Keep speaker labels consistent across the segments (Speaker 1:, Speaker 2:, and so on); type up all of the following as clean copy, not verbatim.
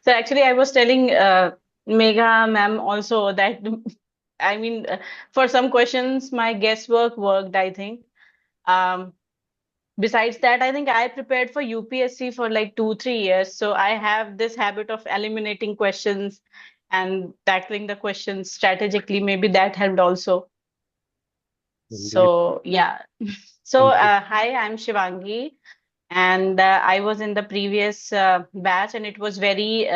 Speaker 1: So actually, I was telling Megha ma'am also that I mean, for some questions, my guesswork worked, I think. Um, Besides that, I think I prepared for UPSC for like 2, 3 years. So I have this habit of eliminating questions and tackling the questions strategically. Maybe that helped also.
Speaker 2: Indeed.
Speaker 1: So yeah. So
Speaker 2: Indeed.
Speaker 1: hi, I'm Shivangi, and I was in the previous batch, and it was very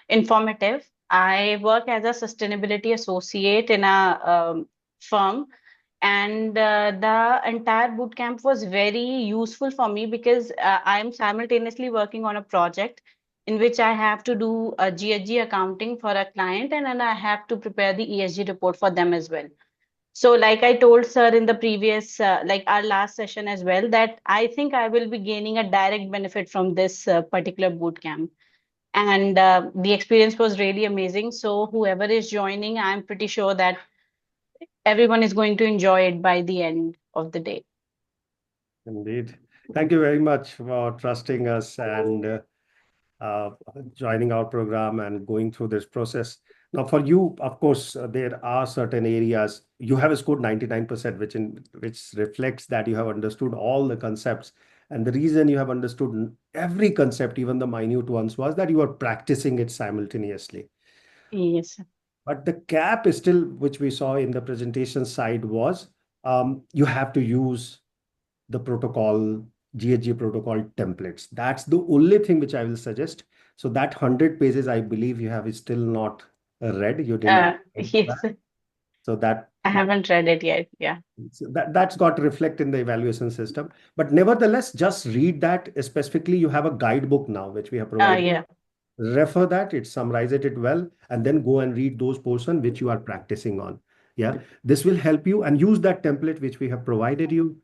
Speaker 1: informative. I work as a sustainability associate in a firm, and the entire boot camp was very useful for me because I'm simultaneously working on a project in which I have to do a GHG accounting for a client, and then I have to prepare the ESG report for them as well. So, like I told sir in the previous, like our last session as well, that I think I will be gaining a direct benefit from this particular boot camp. And the experience was really amazing. So, whoever is joining, I'm pretty sure that everyone is going to enjoy it by the end of the day.
Speaker 2: Indeed. Thank you very much for trusting us and uh, joining our program and going through this process. Now, for you, of course, there are certain areas you have scored 99%, which reflects that you have understood all the concepts. And the reason you have understood every concept, even the minute ones, was that you are practicing it simultaneously.
Speaker 1: Yes.
Speaker 2: But the cap is still, which we saw in the presentation side, was you have to use the protocol, GHG protocol templates. That's the only thing which I will suggest. So that 100 pages, I believe you have still not read. You didn't.
Speaker 1: Yes,
Speaker 2: So that
Speaker 1: I haven't read it yet. Yeah.
Speaker 2: that's got to reflect in the evaluation system. But nevertheless, just read that. Specifically, you have a guidebook now, which we have provided.
Speaker 1: Yeah.
Speaker 2: Refer that, it summarizes it well, and then go and read those portions which you are practicing on. Yeah, this will help you, and use that template which we have provided you.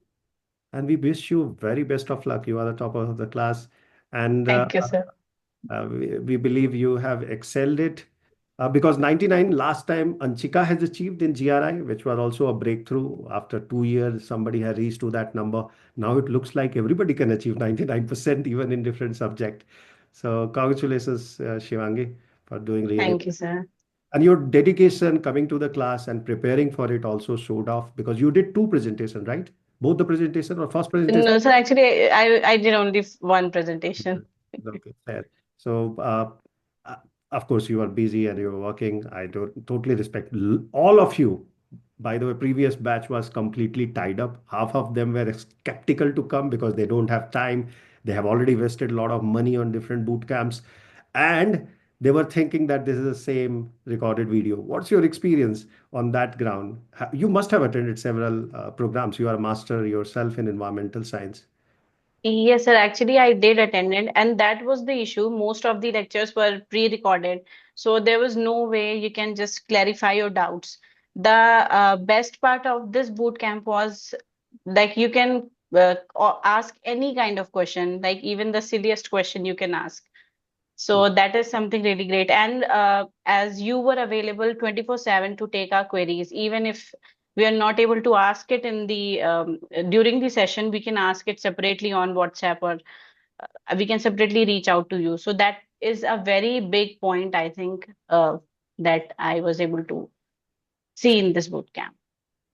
Speaker 2: And we wish you very best of luck. You are the top of the class, and
Speaker 1: Thank you, sir.
Speaker 2: we believe you have excelled it. Because 99 last time Anchika has achieved in GRI, which was also a breakthrough. After 2 years, somebody has reached to that number. Now it looks like everybody can achieve 99% even in different subject. So congratulations, Shivangi, for doing really
Speaker 1: Thank you,
Speaker 2: well.
Speaker 1: sir.
Speaker 2: And your dedication coming to the class and preparing for it also showed off, because you did two presentations, right? Both the presentation or first presentation?
Speaker 1: No, sir, actually, I did only one presentation.
Speaker 2: Okay, fair. So, uh, of course, you are busy and you're working. I don't totally respect all of you. By the way, previous batch was completely tied up. Half of them were skeptical to come because they don't have time. They have already wasted a lot of money on different boot camps, and they were thinking that this is the same recorded video. What's your experience on that ground? You must have attended several programs. You are a master yourself in environmental science.
Speaker 1: Yes, sir. Actually, I did attend it, and that was the issue. Most of the lectures were pre-recorded, so there was no way you can just clarify your doubts. The best part of this boot camp was like you can ask any kind of question, like even the silliest question you can ask. So that is something really great. And as you were available 24/7 to take our queries, even if we are not able to ask it in the during the session, we can ask it separately on WhatsApp, or we can separately reach out to you. So that is a very big point, I think, that I was able to see in this boot camp.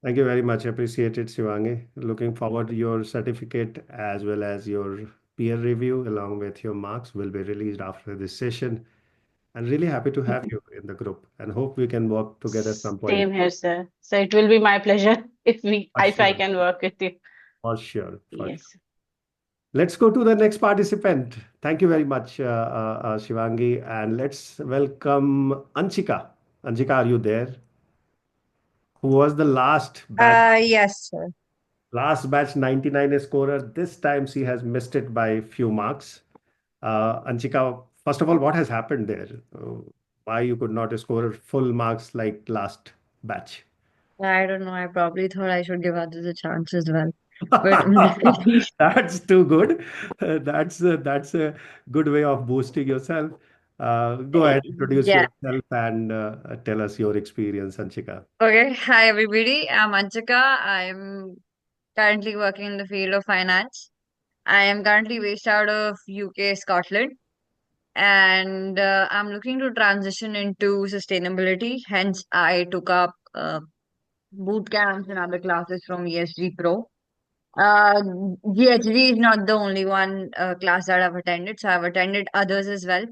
Speaker 2: Thank you very much. Appreciate it, Shivangi. Looking forward to your certificate as well as your peer review along with your marks will be released after this session. And really happy to have you in the group and hope we can work together some point.
Speaker 1: Same here, sir. So it will be my pleasure
Speaker 2: For
Speaker 1: if I
Speaker 2: sure.
Speaker 1: can work with you.
Speaker 2: For sure. For sure.
Speaker 1: Yes.
Speaker 2: Let's go to the next participant. Thank you very much, Shivangi. And let's welcome Anchika. Anchika, are you there? Who was the
Speaker 3: Yes, sir.
Speaker 2: last batch 99 scorer? This time she has missed it by few marks. Anchika, first of all, what has happened there? Why you could not score full marks like last batch?
Speaker 3: I don't know. I probably thought I should give others a chance as well. But
Speaker 2: That's too good. That's a good way of boosting yourself. Go ahead, introduce
Speaker 3: yeah.
Speaker 2: yourself and tell us your experience, Anchika.
Speaker 3: Okay. Hi, everybody. I'm Anchika. I'm currently working in the field of finance. I am currently based out of UK, Scotland. and I'm looking to transition into sustainability. Hence, I took up boot camps and other classes from ESGPro. Uh, GHG is not the only one class that I've attended, so I've attended others as well.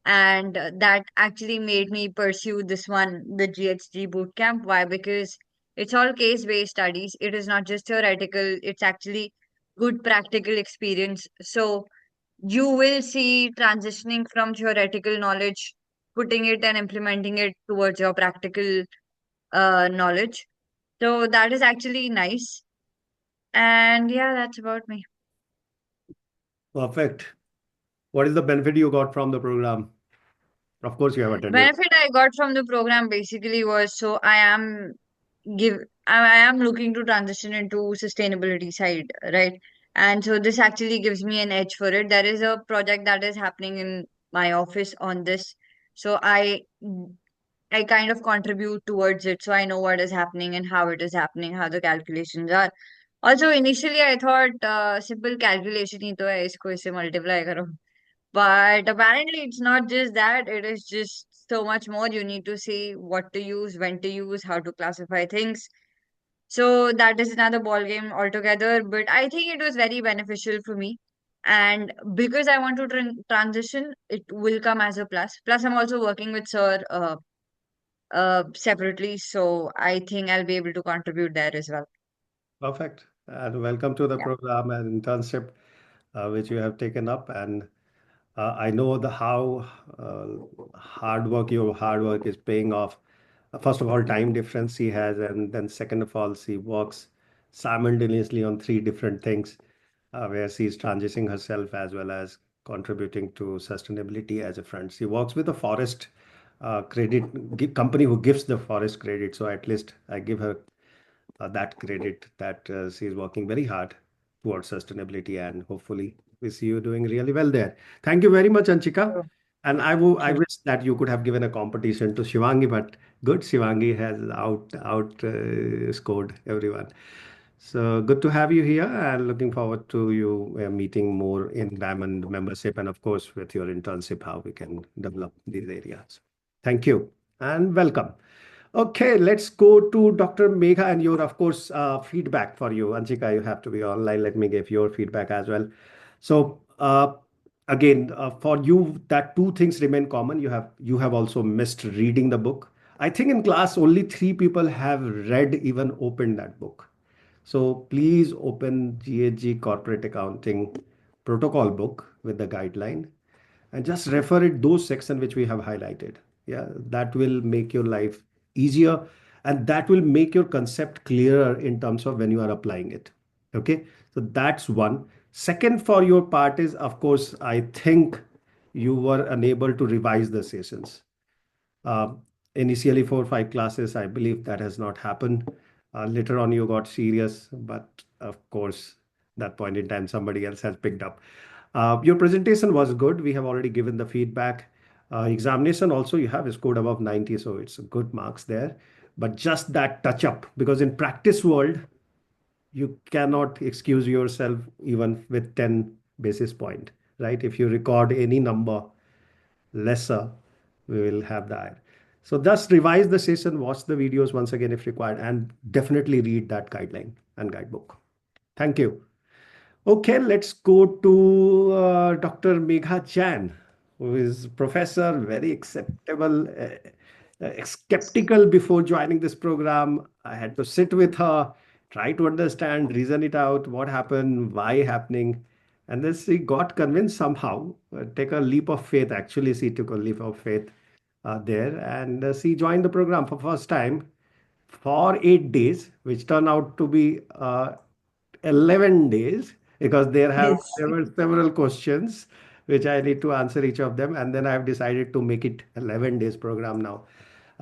Speaker 3: And that actually made me pursue this one, the GHG bootcamp. Why? Because it's all case-based studies. It is not just theoretical, it's actually good practical experience. So you will see transitioning from theoretical knowledge, putting it and implementing it towards your practical knowledge. So that is actually nice. And yeah, that's about me.
Speaker 2: Perfect. What is the benefit you got from the program? Of course, you have attended.
Speaker 3: Benefit I got from the program basically was, so give I am looking to transition into sustainability side, right? And so this actually gives me an edge for it. There is a project that is happening in my office on this. So I kind of contribute towards it. So I know what is happening and how it is happening, how the calculations are. Also, initially I thought simple calculation ही तो है इसको इससे multiply करो. But apparently, it's not just that, it is just so much more. You need to see what to use, when to use, how to classify things. So that is another ball game altogether. But I think it was very beneficial for me. And because I want to transition, it will come as a plus. Plus, I'm also working with Sir separately. So I think I'll be able to contribute there as well.
Speaker 2: Perfect. And welcome to the
Speaker 3: Yeah.
Speaker 2: program and internship which you have taken up. And I know the how your hard work is paying off. First of all, time difference he has, and then second of all, she works simultaneously on three different things, where she's transitioning herself as well as contributing to sustainability as a friend. She works with a forest company who gives the forest credit. So at least I give her that credit that she is working very hard towards sustainability, and hopefully we see you doing really well there. Thank you very much, Anchika.
Speaker 3: Sure.
Speaker 2: And I
Speaker 3: Sure.
Speaker 2: wish that you could have given a competition to Shivangi, but good, Shivangi has scored everyone. So good to have you here, and looking forward to you meeting more in Diamond membership, and of course with your internship, how we can develop these areas. Thank you and welcome. Okay, let's go to Dr. Megha and your, of course, feedback for you. Anchika, you have to be online. Let me give your feedback as well. So, again, for you, that two things remain common. You have also missed reading the book. I think in class only three people have read, even opened that book. So please open GHG Corporate Accounting Protocol book with the guideline and just refer it those section which we have highlighted. Yeah, that will make your life easier, and that will make your concept clearer in terms of when you are applying it. Okay, so that's one. Second, for your part is, of course, I think you were unable to revise the sessions. uh, Initially 4 or 5 classes, I believe that has not happened. Later on, you got serious, but of course, that point in time, somebody else has picked up. Your presentation was good. We have already given the feedback. Examination also, you have scored above 90, so it's good marks there. But just that touch up, because in practice world, you cannot excuse yourself even with 10 basis point, right? If you record any number lesser, we will have that. So just revise the session, watch the videos once again if required, and definitely read that guideline and guidebook. Thank you. Okay, let's go to Dr. Megha Chan, who is professor, very acceptable, skeptical before joining this program. I had to sit with her, try to understand, reason it out, what happened, why happening. And then she got convinced somehow, take a leap of faith. Actually, she took a leap of faith there, and she joined the program for first time for 8 days, which turned out to be 11 days, because
Speaker 4: Yes.
Speaker 2: there were several questions which I need to answer each of them, and then I have decided to make it 11 days program now,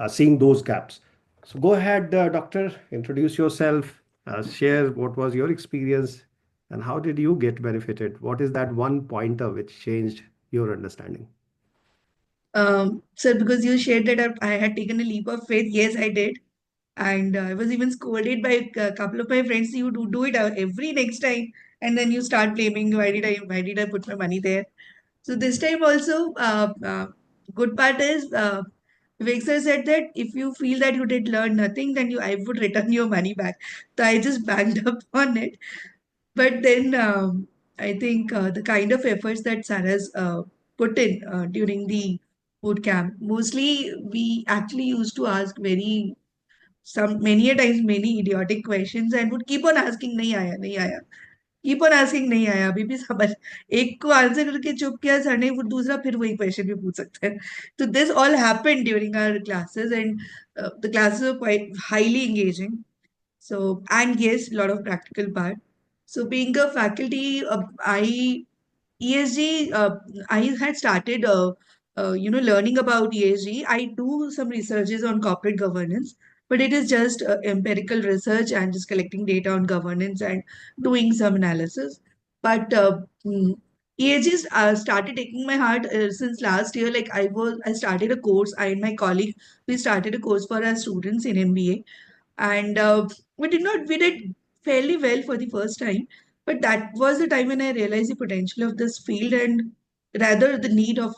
Speaker 2: seeing those gaps. So go ahead, doctor, introduce yourself, share what was your experience, and how did you get benefited? What is that one pointer which changed your understanding?
Speaker 4: Sir, because you shared that I had taken a leap of faith, yes, I did. And I was even scolded by a couple of my friends. You do it every next time, and then you start blaming why did I put my money there? So this time also, good part is Vivek sir said that if you feel that you did learn nothing, then I would return your money back. So I just banked up on it. But then I think the kind of efforts that Sarah's put in during the boot camp, mostly we actually used to ask many a times many idiotic questions and would keep on asking, nahi aaya, keep on asking नहीं आया अभी भी समझ एक को answer करके चुप किया सर ने वो दूसरा फिर वही क्वेश्चन भी पूछ सकते हैं तो this all happened during our classes and the classes were quite highly engaging so and yes a lot of practical part so being a faculty I ESG, I had started, learning about ESG. I do some researches on corporate governance, but it is just empirical research and just collecting data on governance and doing some analysis. But ESG started taking my heart since last year. Like I started a course. I and my colleague, we started a course for our students in MBA and we did fairly well for the first time but that was the time when I realized the potential of this field and rather the need of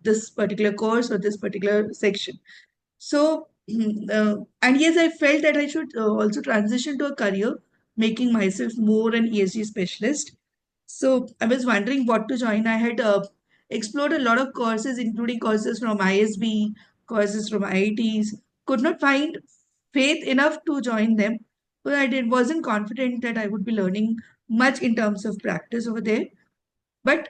Speaker 4: this particular course or this particular section so and yes I felt that I should also transition to a career making myself more an ESG specialist so I was wondering what to join. I had explored a lot of courses, including courses from ISB, courses from IITs. Could not find faith enough to join them, but wasn't confident that I would be learning much in terms of practice over there. But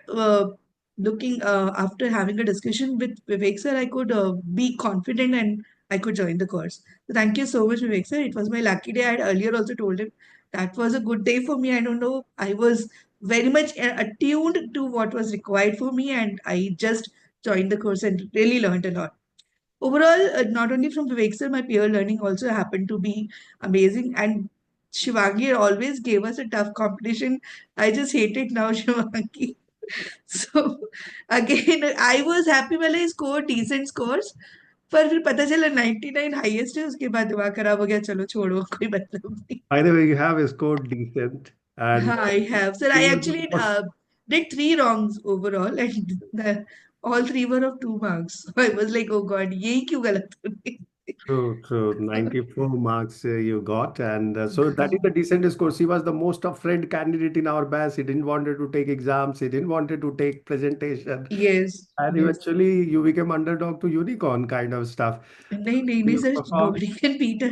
Speaker 4: looking after having a discussion with Vivek sir, I could be confident and I could join the course. So thank you so much, Vivek sir. It was my lucky day. I had earlier also told him that was a good day for me. I don't know. I was very much attuned to what was required for me, and I just joined the course and really learned a lot. Overall, not only from Vivek sir, my peer learning also happened to be amazing. And Shivangi always gave us a tough competition. I just hate it now, Shivangi. So again, I was happy when I scored decent scores. पर फिर पता चला 99 highest है उसके बाद दिमाग खराब हो गया चलो छोड़ो कोई मतलब नहीं
Speaker 2: By the way, you have scored decent, and
Speaker 4: हाँ I have sir I
Speaker 2: you were the
Speaker 4: actually
Speaker 2: most.
Speaker 4: did 3 wrongs overall and all 3 were of 2 marks so I was like oh god यही क्यों गलत हो गई
Speaker 2: True, true. 94 marks you got. And so that is the decent score. He was the most afraid candidate in our batch. He didn't wanted to take exams. He didn't wanted to take presentation.
Speaker 4: yes
Speaker 2: And
Speaker 4: yes
Speaker 2: eventually you became underdog to unicorn kind of stuff.
Speaker 4: नहीं
Speaker 2: You
Speaker 4: sir
Speaker 2: performed.
Speaker 4: nobody can beat her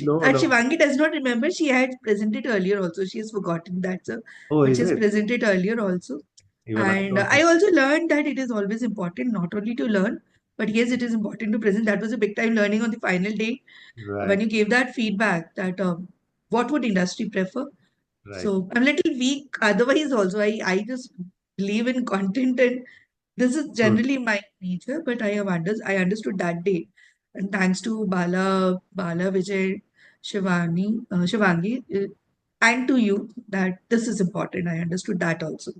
Speaker 2: No, no.
Speaker 4: Shivangi does not remember. She had presented earlier also. She has forgotten that, sir.
Speaker 2: Oh,
Speaker 4: But
Speaker 2: is
Speaker 4: she has
Speaker 2: it?
Speaker 4: presented earlier also.
Speaker 2: Even I
Speaker 4: And
Speaker 2: don't
Speaker 4: I
Speaker 2: know.
Speaker 4: also learned that it is always important not only to learn, but yes, it is important to present. That was a big time learning on the final day when
Speaker 2: Right,
Speaker 4: you gave that feedback that what would industry prefer.
Speaker 2: right.
Speaker 4: So I'm a little weak. Otherwise, also I just believe in content and this is
Speaker 2: Good.
Speaker 4: generally my nature, but I understood that day. And thanks to Bala, Vijay, Shivangi, and to you that this is important. I understood that also.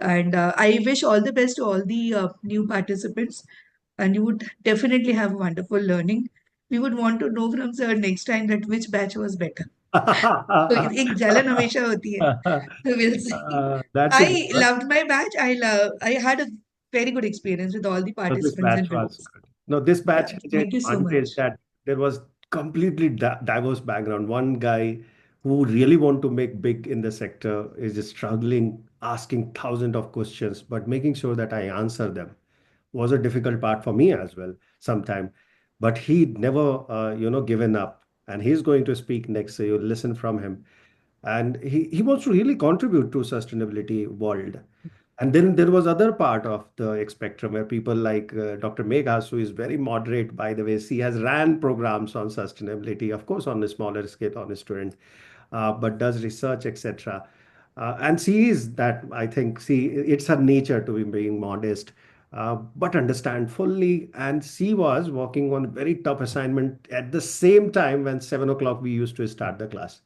Speaker 4: And I wish all the best to all the new participants. And you would definitely have wonderful learning. We would want to know from sir next time that which batch was better. तो एक जलन हमेशा होती है. So we'll see.
Speaker 2: That's a good
Speaker 4: I
Speaker 2: one.
Speaker 4: loved my batch. I had a very good experience with all the
Speaker 2: So this
Speaker 4: participants
Speaker 2: batch
Speaker 4: and
Speaker 2: was
Speaker 4: Viveks.
Speaker 2: good. No, this
Speaker 4: Yeah,
Speaker 2: batch had an
Speaker 4: thank you so
Speaker 2: advantage
Speaker 4: much.
Speaker 2: that there was completely diverse background. One guy who really want to make big in the sector is just struggling, asking thousands of questions, but making sure that I answer them was a difficult part for me as well sometime. But he never, given up. And he's going to speak next, so you listen from him. And he wants to really contribute to sustainability world. And then there was other part of the spectrum where people like Dr. Meghas, who is very moderate, by the way. She has ran programs on sustainability, of course, on a smaller scale on a student, but does research, etc. And she is that, I think, see, it's her nature to be being modest, but understand fully. And she was working on a very tough assignment at the same time when 7 o'clock we used to start the class.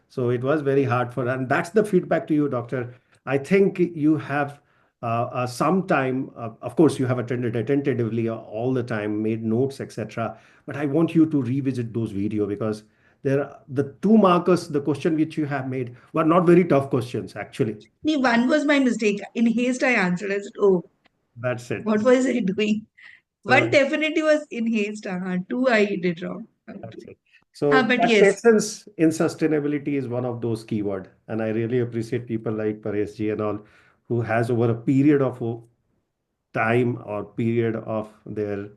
Speaker 2: So it was very hard for her. And that's the feedback to you, doctor. I think you have some time, of course, you have attended attentively all the time, made notes, etc. But I want you to revisit those video because The two markers, the question which you have made were not very tough questions, actually.
Speaker 4: One was my mistake. In haste, I answered. I said, "Oh,
Speaker 2: That's it.
Speaker 4: what was I doing?" One
Speaker 2: So
Speaker 4: definitely was in haste. Two I did wrong.
Speaker 2: that's it. So
Speaker 4: But
Speaker 2: that
Speaker 4: yes,
Speaker 2: patience in sustainability is one of those keyword, and I really appreciate people like Paresh ji and all who has over a period of time or period of their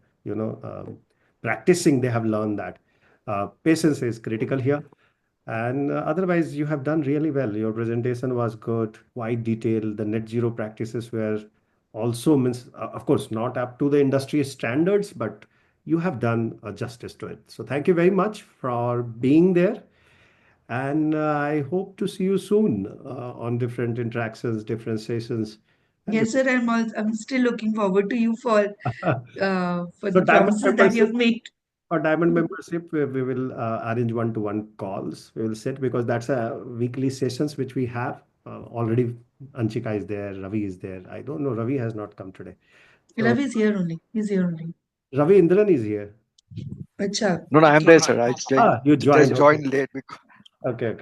Speaker 2: practicing, they have learned that patience is critical here. And otherwise, you have done really well. Your presentation was good, quite detailed. The net zero practices were also means, of course, not up to the industry standards, but you have done justice to it. So thank you very much for being there. And I hope to see you soon on different interactions, different sessions, and
Speaker 4: yes, sir. I'm still looking forward to you for
Speaker 2: so
Speaker 4: the
Speaker 2: diamond
Speaker 4: promises that you
Speaker 2: membership.
Speaker 4: have made.
Speaker 2: For diamond membership, we will arrange one-to-one calls. We will sit because that's a weekly sessions which we have. Already Anchika is there, Ravi is there. I don't know, Ravi has not come today. So
Speaker 4: Ravi is here only. He's here only.
Speaker 2: Ravi Indran is here.
Speaker 4: Acha,
Speaker 5: No, no, I'm
Speaker 4: okay.
Speaker 5: there, sir. I
Speaker 2: You
Speaker 5: just
Speaker 2: joined. Okay.
Speaker 5: joined late because
Speaker 2: Okay.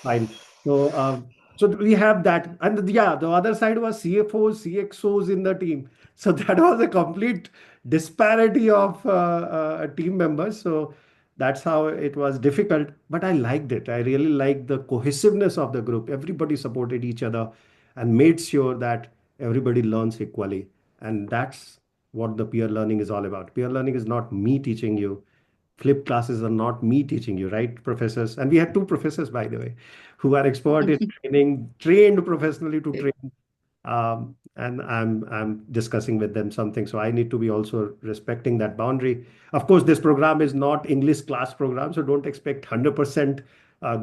Speaker 2: Fine. So we have that, and yeah, the other side was CFOs, CXOs in the team. So that was a complete disparity of team members. So that's how it was difficult. But I liked it. I really liked the cohesiveness of the group. Everybody supported each other and made sure that everybody learns equally. And that's what the peer learning is all about. Peer learning is not me teaching you. Flipped classes are not me teaching you, right, professors? And we had two professors, by the way, who are expert in training, trained professionally to train. And I'm discussing with them something, so I need to be also respecting that boundary. Of course, this program is not English class program, so don't expect 100%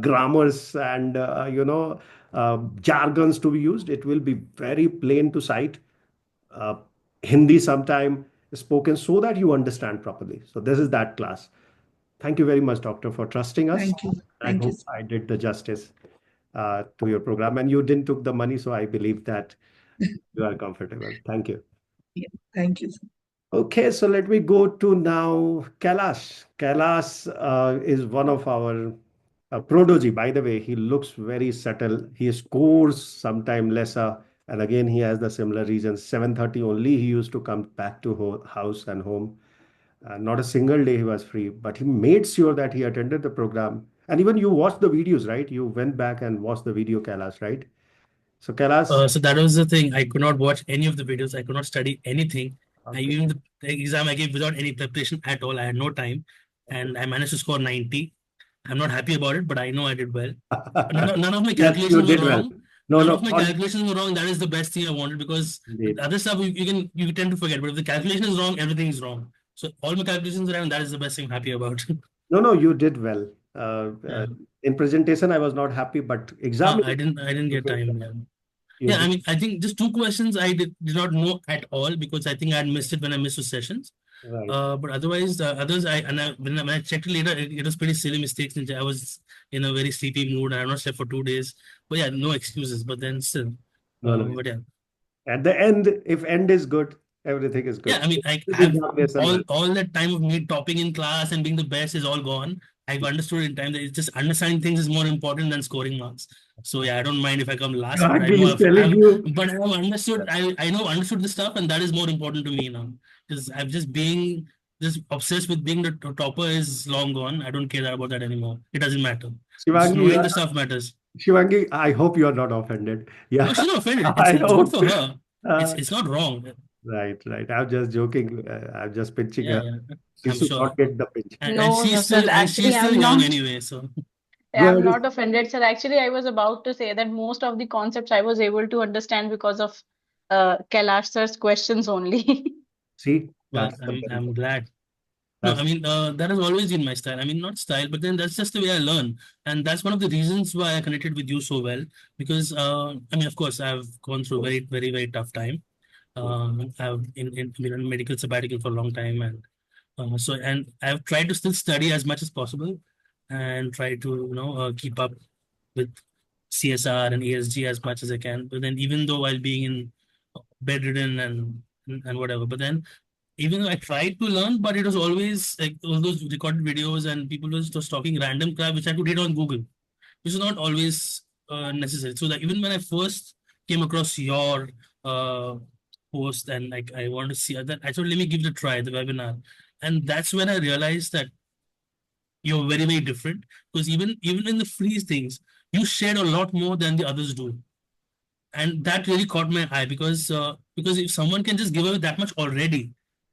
Speaker 2: grammars and jargons to be used. It will be very plain to sight. uh, Hindi sometime spoken so that you understand properly. So this is that class. Thank you very much, Doctor, for trusting us.
Speaker 4: Thank you.
Speaker 2: I
Speaker 4: Thank you,
Speaker 2: hope
Speaker 4: sir.
Speaker 2: I did the justice to your program. And you didn't took the money, so I believe that you are comfortable. Thank you.
Speaker 4: Yeah, thank you, sir.
Speaker 2: Okay, so let me go to now Kailash. Kailash is one of our prodigy. By the way, he looks very subtle. He scores sometime lesser. And again, he has the similar reasons. 7:30 only, he used to come back to house and home. Not a single day he was free, but he made sure that he attended the program. And even you watched the videos, right? You went back and watched the video, Kailash, right? So Kailash,
Speaker 6: So that was the thing. I could not watch any of the videos. I could not study anything. I
Speaker 2: okay.
Speaker 6: even the exam I gave without any preparation at all. I had no time,
Speaker 2: Okay.
Speaker 6: and I managed to score 90. I'm not happy about it, but I know I did well. None of my
Speaker 2: Yes, you
Speaker 6: calculations were
Speaker 2: did well.
Speaker 6: wrong.
Speaker 2: No,
Speaker 6: None
Speaker 2: no,
Speaker 6: of my calculations were wrong. That is the best thing I wanted because with
Speaker 2: indeed.
Speaker 6: other stuff you tend to forget. But if the calculation is wrong, everything is wrong. So all my calculations are right, and that is the best thing I'm happy about.
Speaker 2: No, you did well.
Speaker 6: Yeah.
Speaker 2: In presentation, I was not happy, but examination,
Speaker 6: I didn't
Speaker 2: you
Speaker 6: get
Speaker 2: did
Speaker 6: time.
Speaker 2: well.
Speaker 6: Yeah.
Speaker 2: You
Speaker 6: Yeah, I
Speaker 2: did.
Speaker 6: mean, I think just two questions I did not know at all because I think I had missed it when I missed the sessions.
Speaker 2: Right.
Speaker 6: But otherwise, others when I checked it later, it was pretty silly mistakes. Since I was in a very sleepy mood. I have not slept for 2 days. But yeah, no excuses. But then still,
Speaker 2: No.
Speaker 6: but yeah,
Speaker 2: At the end, if end is good, everything is
Speaker 6: yeah.
Speaker 2: good.
Speaker 6: I mean, I
Speaker 2: This is
Speaker 6: have
Speaker 2: not lesson learned.
Speaker 6: all that time of me topping in class and being the best is all gone. I've understood in time that it's just understanding things is more important than scoring marks. So yeah, I don't mind if I come last, but I
Speaker 2: Exactly,
Speaker 6: know
Speaker 2: he's
Speaker 6: if
Speaker 2: telling you.
Speaker 6: but I have understood. I know understood the stuff, and that is more important to me now. Because I'm just being just obsessed with being the topper is long gone. I don't care about that anymore. It doesn't matter. Just
Speaker 2: Shivangi,
Speaker 6: knowing the stuff matters.
Speaker 2: Shivangi, I hope you are not offended.
Speaker 6: No,
Speaker 2: Yeah,
Speaker 6: she's not offended.
Speaker 2: I
Speaker 6: It's good
Speaker 2: hope.
Speaker 6: for her.
Speaker 2: Uh,
Speaker 6: It's not wrong.
Speaker 2: right. I'm just joking. I'm just pinching
Speaker 6: Yeah,
Speaker 2: her.
Speaker 6: yeah.
Speaker 2: She
Speaker 6: I'm
Speaker 2: should
Speaker 6: sure.
Speaker 2: not get the pinch.
Speaker 1: No, no, sir.
Speaker 6: And
Speaker 1: Actually,
Speaker 6: she's still
Speaker 1: I'm
Speaker 6: young
Speaker 1: not.
Speaker 6: anyway. So
Speaker 1: I'm
Speaker 2: Good.
Speaker 1: not offended, sir. Actually, I was about to say that most of the concepts I was able to understand because of Kailash sir's questions only.
Speaker 2: See,
Speaker 6: well,
Speaker 2: that's the
Speaker 6: I'm
Speaker 2: benefit.
Speaker 6: glad. No, I
Speaker 2: That's
Speaker 6: mean, that has always been my style. I mean, not style, but then that's just the way I learn. And that's one of the reasons why I connected with you so well. Because, I mean, of course, I've gone through a very, very, very tough time. I've been on medical sabbatical for a long time. And and I've tried to still study as much as possible and try to, keep up with CSR and ESG as much as I can. But then even though while being in bedridden and whatever, but then even though I tried to learn, but it was always like all those recorded videos and people was just talking random crap, which I could read on Google, which is not always necessary. So that even when I first came across your uh, post and like I wanted to see that, I thought let me give it a try, the webinar, and that's when I realized that you're very very different because even in the free things, you shared a lot more than the others do, and that really caught my eye because if someone can just give away that much already,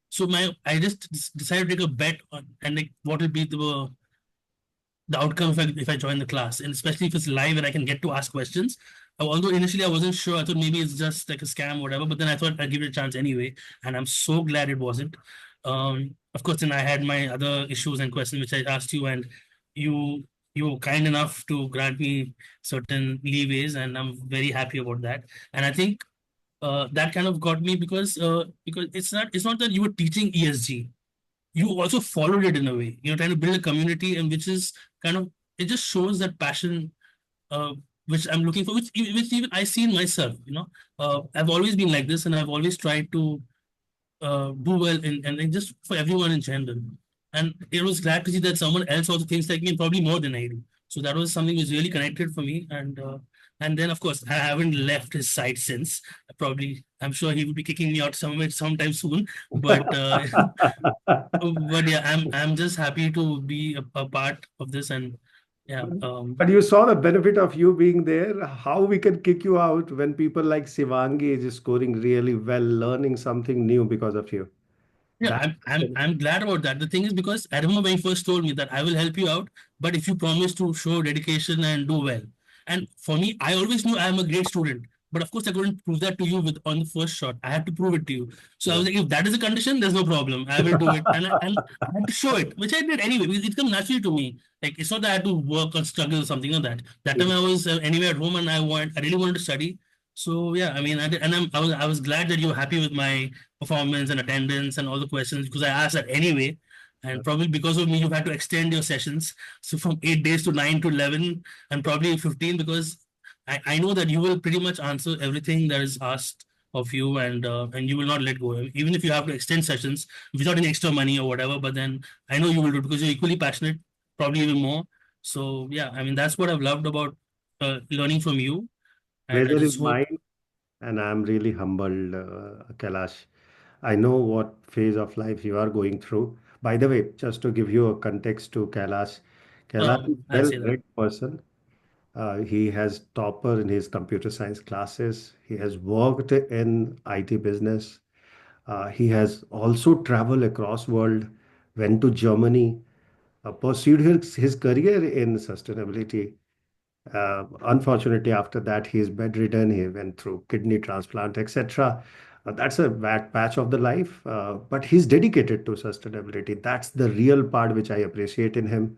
Speaker 6: so my I just decided to take a bet on and like what will be the outcome if I join the class, and especially if it's live and I can get to ask questions. Although initially I wasn't sure, I thought maybe it's just like a scam or whatever, but then I thought I'd give it a chance anyway, and I'm so glad it wasn't. Of course, then I had my other issues and questions which I asked you, and you you were kind enough to grant me certain leeways, and I'm very happy about that. And I think that kind of got me because it's not that you were teaching ESG, you also followed it in a way. You're trying to build a community, and which is kind of it just shows that passion, uh, which I'm looking for, which even I see in myself. I've always been like this, and I've always tried to do well in and just for everyone in general. And it was glad to see that someone else also thinks like me, and probably more than I do. So that was something which really connected for me. And then of course I haven't left his side since. Probably I'm sure he will be kicking me out somewhere sometime soon. But but yeah, I'm just happy to be a part of this, and yeah,
Speaker 2: But you saw the benefit of you being there. How we can kick you out when people like Sivangi is scoring really well, learning something new because of you.
Speaker 6: yeah,
Speaker 2: That
Speaker 6: I'm glad about that. The thing is because I remember when he first told me that I will help you out, but if you promise to show dedication and do well. And for me, I always knew I am a great student, but of course I couldn't prove that to you with on the first shot. I had to prove it to you. So I
Speaker 2: yeah.
Speaker 6: was like, if that is a condition, there's no problem. I will do it, and I had to show it, which I did anyway because it comes naturally to me. Like it's not that I had to work or struggle or something like that. That time I was anywhere at home and I really wanted to study. So yeah, I mean, I did, and I was glad that you were happy with my performance and attendance and all the questions because I asked that anyway. And probably because of me, you've had to extend your sessions. So from 8 days to 9 to 11 and probably 15 because I know that you will pretty much answer everything that is asked of you and you will not let go. Even if you have to extend sessions without any extra money or whatever, but then I know you will do it because you're equally passionate, probably even more. So yeah, I mean, that's what I've loved about learning from you. And I
Speaker 2: Pleasure is
Speaker 6: just hope,
Speaker 2: mine, and I'm really humbled, Kailash. I know what phase of life you are going through. By the way, just to give you a context to Kailash, Kailash is a
Speaker 6: I'll say that.
Speaker 2: well-read person. He has topper in his computer science classes. He has worked in IT business. He has also traveled across world, went to Germany, pursued his career in sustainability. Unfortunately, after that, he is bedridden. He went through kidney transplant, etc. That's a bad patch of the life, but he's dedicated to sustainability. That's the real part which I appreciate in him.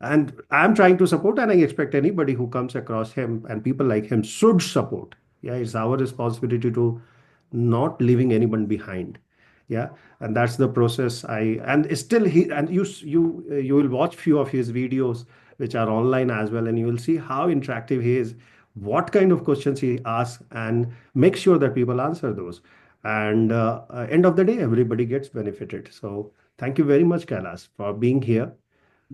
Speaker 2: And I'm trying to support, and I expect anybody who comes across him and people like him should support. Yeah, it's our responsibility to not leaving anyone behind. Yeah, and that's the process. And still he and you will watch few of his videos which are online as well, and you will see how interactive he is, what kind of questions he asks, and make sure that people answer those. And end of the day, everybody gets benefited. So thank you very much, Kailas, for being here.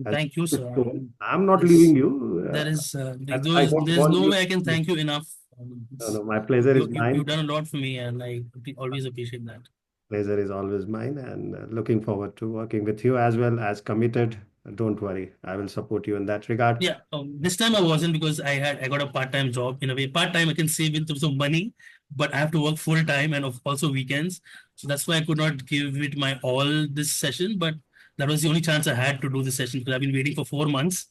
Speaker 2: As
Speaker 6: Thank you,
Speaker 2: you
Speaker 6: sir. I
Speaker 2: told,
Speaker 6: mean,
Speaker 2: I'm not leaving
Speaker 6: this
Speaker 2: you,
Speaker 6: there is
Speaker 2: and I
Speaker 6: there's
Speaker 2: don't
Speaker 6: there's
Speaker 2: want
Speaker 6: no
Speaker 2: you.
Speaker 6: way I can
Speaker 2: No,
Speaker 6: thank you enough.
Speaker 2: no, my pleasure is
Speaker 6: You've
Speaker 2: mine.
Speaker 6: done a lot for me, and I always appreciate that.
Speaker 2: Pleasure is always mine, and looking forward to working with you as well as committed. Don't worry, I will support you in that regard.
Speaker 6: Yeah, this time I wasn't because I got a part-time job. In a way, part-time I can save in terms of money, but I have to work full-time and also weekends. So that's why I could not give it my all this session. But that was the only chance I had to do this session because I've been waiting for 4 months.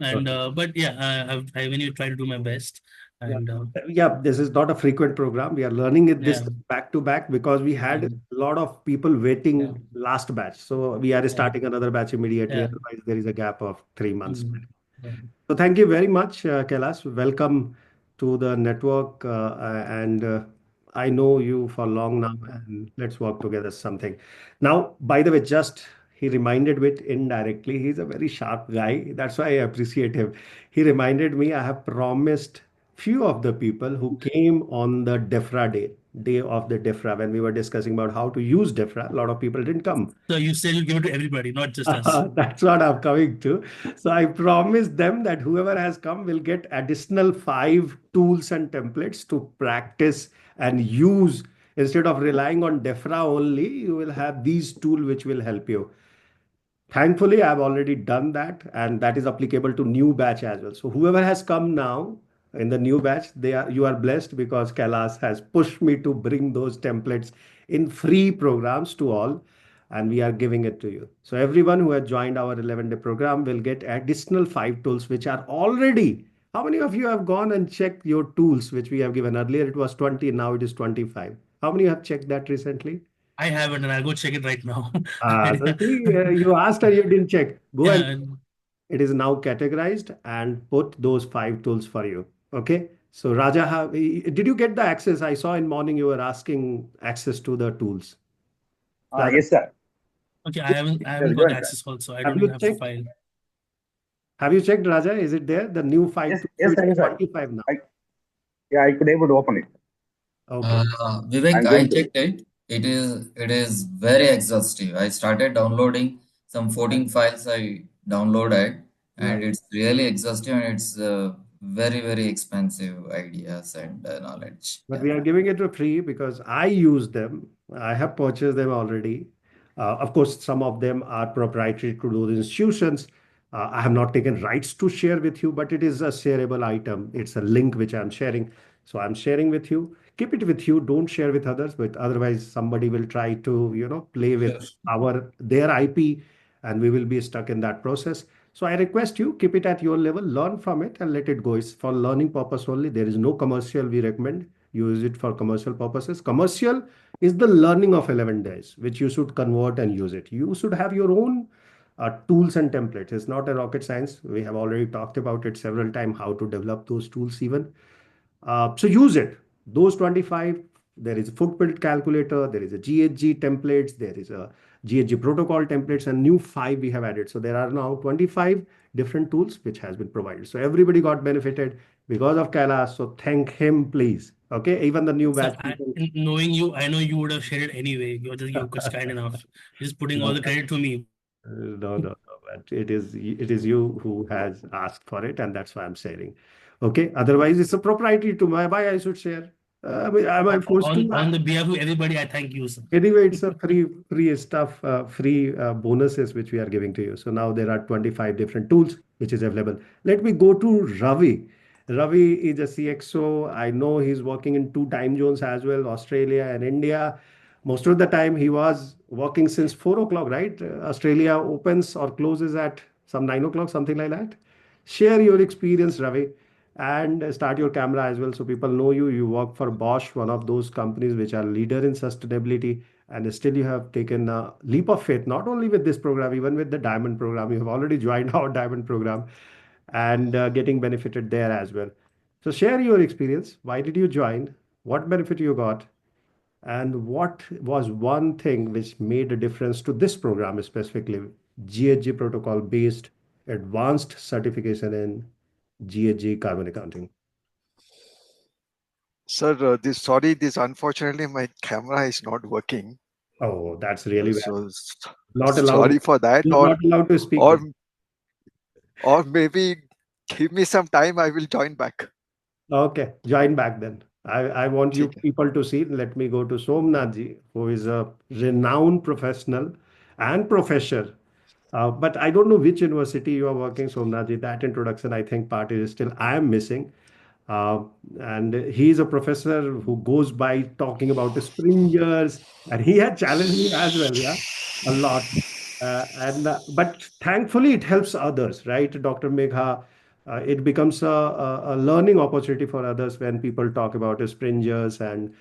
Speaker 6: And
Speaker 2: Okay.
Speaker 6: but yeah, I when you try to do my best,
Speaker 2: Yeah.
Speaker 6: and
Speaker 2: Yeah, this is not a frequent program. We are learning it this
Speaker 6: yeah,
Speaker 2: back to back because we had a
Speaker 6: yeah,
Speaker 2: lot of people
Speaker 6: yeah,
Speaker 2: waiting last batch. So we are
Speaker 6: yeah,
Speaker 2: starting another batch immediately.
Speaker 6: yeah.
Speaker 2: Otherwise, there is a gap of 3 months.
Speaker 6: Mm, yeah.
Speaker 2: So thank you very much, Kailash. Welcome to the network, and I know you for long now, and let's work together something. Now, by the way, just he reminded me indirectly. He's a very sharp guy. That's why I appreciate him. He reminded me I have promised few of the people who came on the DEFRA day. day of the DEFRA when we were discussing about how to use DEFRA. A lot of people didn't come.
Speaker 6: So you said you'll give it to everybody, not just us.
Speaker 2: That's what I'm coming to. So I promised them that whoever has come will get additional 5 tools and templates to practice and use. Instead of relying on DEFRA only, you will have these tools which will help you. Thankfully, I've already done that, and that is applicable to new batch as well. So whoever has come now in the new batch, you are blessed because Kailas has pushed me to bring those templates in free programs to all, and we are giving it to you. So everyone who has joined our 11-day program will get additional 5 tools which are already. How many of you have gone and checked your tools which we have given earlier? It was 20, now it is 25. How many have checked that recently?
Speaker 6: I haven't, and I'll go check it right now.
Speaker 2: So see, you asked and you didn't check. Go and
Speaker 6: Yeah,
Speaker 2: it is now categorized and put those 5 tools for you. Okay. So Raja, did you get the access? I saw in morning you were asking access to the tools. Raja,
Speaker 5: Yes, sir.
Speaker 6: okay,
Speaker 5: Yes,
Speaker 6: I
Speaker 5: it
Speaker 6: haven't
Speaker 5: has
Speaker 6: got
Speaker 5: joined, sir.
Speaker 6: access also. I
Speaker 2: have
Speaker 6: don't
Speaker 2: you
Speaker 6: even have the
Speaker 2: checked?
Speaker 6: file.
Speaker 2: Have you checked, Raja? Is it there? The new 5
Speaker 5: Yes,
Speaker 2: tools?
Speaker 5: yes,
Speaker 2: So
Speaker 5: sir,
Speaker 2: it's
Speaker 5: yes, sir.
Speaker 2: 25 now.
Speaker 5: I could able to open it.
Speaker 2: Okay.
Speaker 7: Vivek,
Speaker 5: I'm
Speaker 7: I
Speaker 5: going to.
Speaker 7: checked it. It is very exhaustive. I started downloading some 14 files I downloaded, and
Speaker 2: Nice.
Speaker 7: it's really exhaustive, and it's very expensive ideas and knowledge.
Speaker 2: But
Speaker 7: Yeah.
Speaker 2: we are giving it for free because I use them. I have purchased them already. Of course, some of them are proprietary to those institutions. I have not taken rights to share with you, but it is a shareable item. It's a link which I'm sharing. So I'm sharing with you. Keep it with you. Don't share with others, but otherwise somebody will try to, play with their IP, and we will be stuck in that process. So I request you keep it at your level, learn from it, and let it go. It's for learning purpose only. There is no commercial we recommend. Use it for commercial purposes. Commercial is the learning of 11 days, which you should convert and use it. You should have your own tools and templates. It's not a rocket science. We have already talked about it several times, how to develop those tools even. So use it. Those 25, there is a footprint calculator, there is a GHG templates, there is a GHG protocol templates, and new 5 we have added. So there are now 25 different tools which has been provided. So everybody got benefited because of Kailash. So thank him, please. Okay, even the new
Speaker 6: Sir,
Speaker 2: batch people.
Speaker 6: knowing you, I know you would have shared it anyway. You're just kind enough. Just putting all
Speaker 2: No,
Speaker 6: the credit to me.
Speaker 2: no. But it is you who has asked for it, and that's why I'm sharing. Okay. Otherwise, it's a proprietary to my why I should share. Am I forced to?
Speaker 6: On the behalf of everybody, I thank you, sir.
Speaker 2: Anyway, it's a free stuff, free bonuses which we are giving to you. So now there are 25 different tools which is available. Let me go to Ravi. Ravi is a CXO. I know he's working in 2 time zones as well, Australia and India. Most of the time he was working since 4 o'clock, right? Australia opens or closes at some 9 o'clock, something like that. Share your experience, Ravi, and start your camera as well so people know you. You work for Bosch, one of those companies which are leader in sustainability, and still you have taken a leap of faith, not only with this program, even with the Diamond program. You have already joined our Diamond program and getting benefited there as well. So share your experience. Why did you join? What benefit you got? And what was one thing which made a difference to this program specifically, GHG protocol based advanced certification in GHG carbon accounting?
Speaker 8: Sir, this unfortunately my camera is not working.
Speaker 2: Oh, that's really bad.
Speaker 8: So
Speaker 2: Not allowed.
Speaker 8: sorry for that,
Speaker 2: You're not allowed to speak.
Speaker 8: or maybe give me some time. I will join back.
Speaker 2: Okay, join back then. I want you
Speaker 8: Okay.
Speaker 2: people to see. Let me go to Somnath ji, who is a renowned professional and professor. But I don't know which university you are working, Somnath ji. That introduction, I think, part is still I am missing. Uh, and he is a professor who goes by talking about the springers, and he had challenged me as well, yeah, a lot. But thankfully, it helps others, right, Dr. Megha? It becomes a learning opportunity for others when people talk about springers and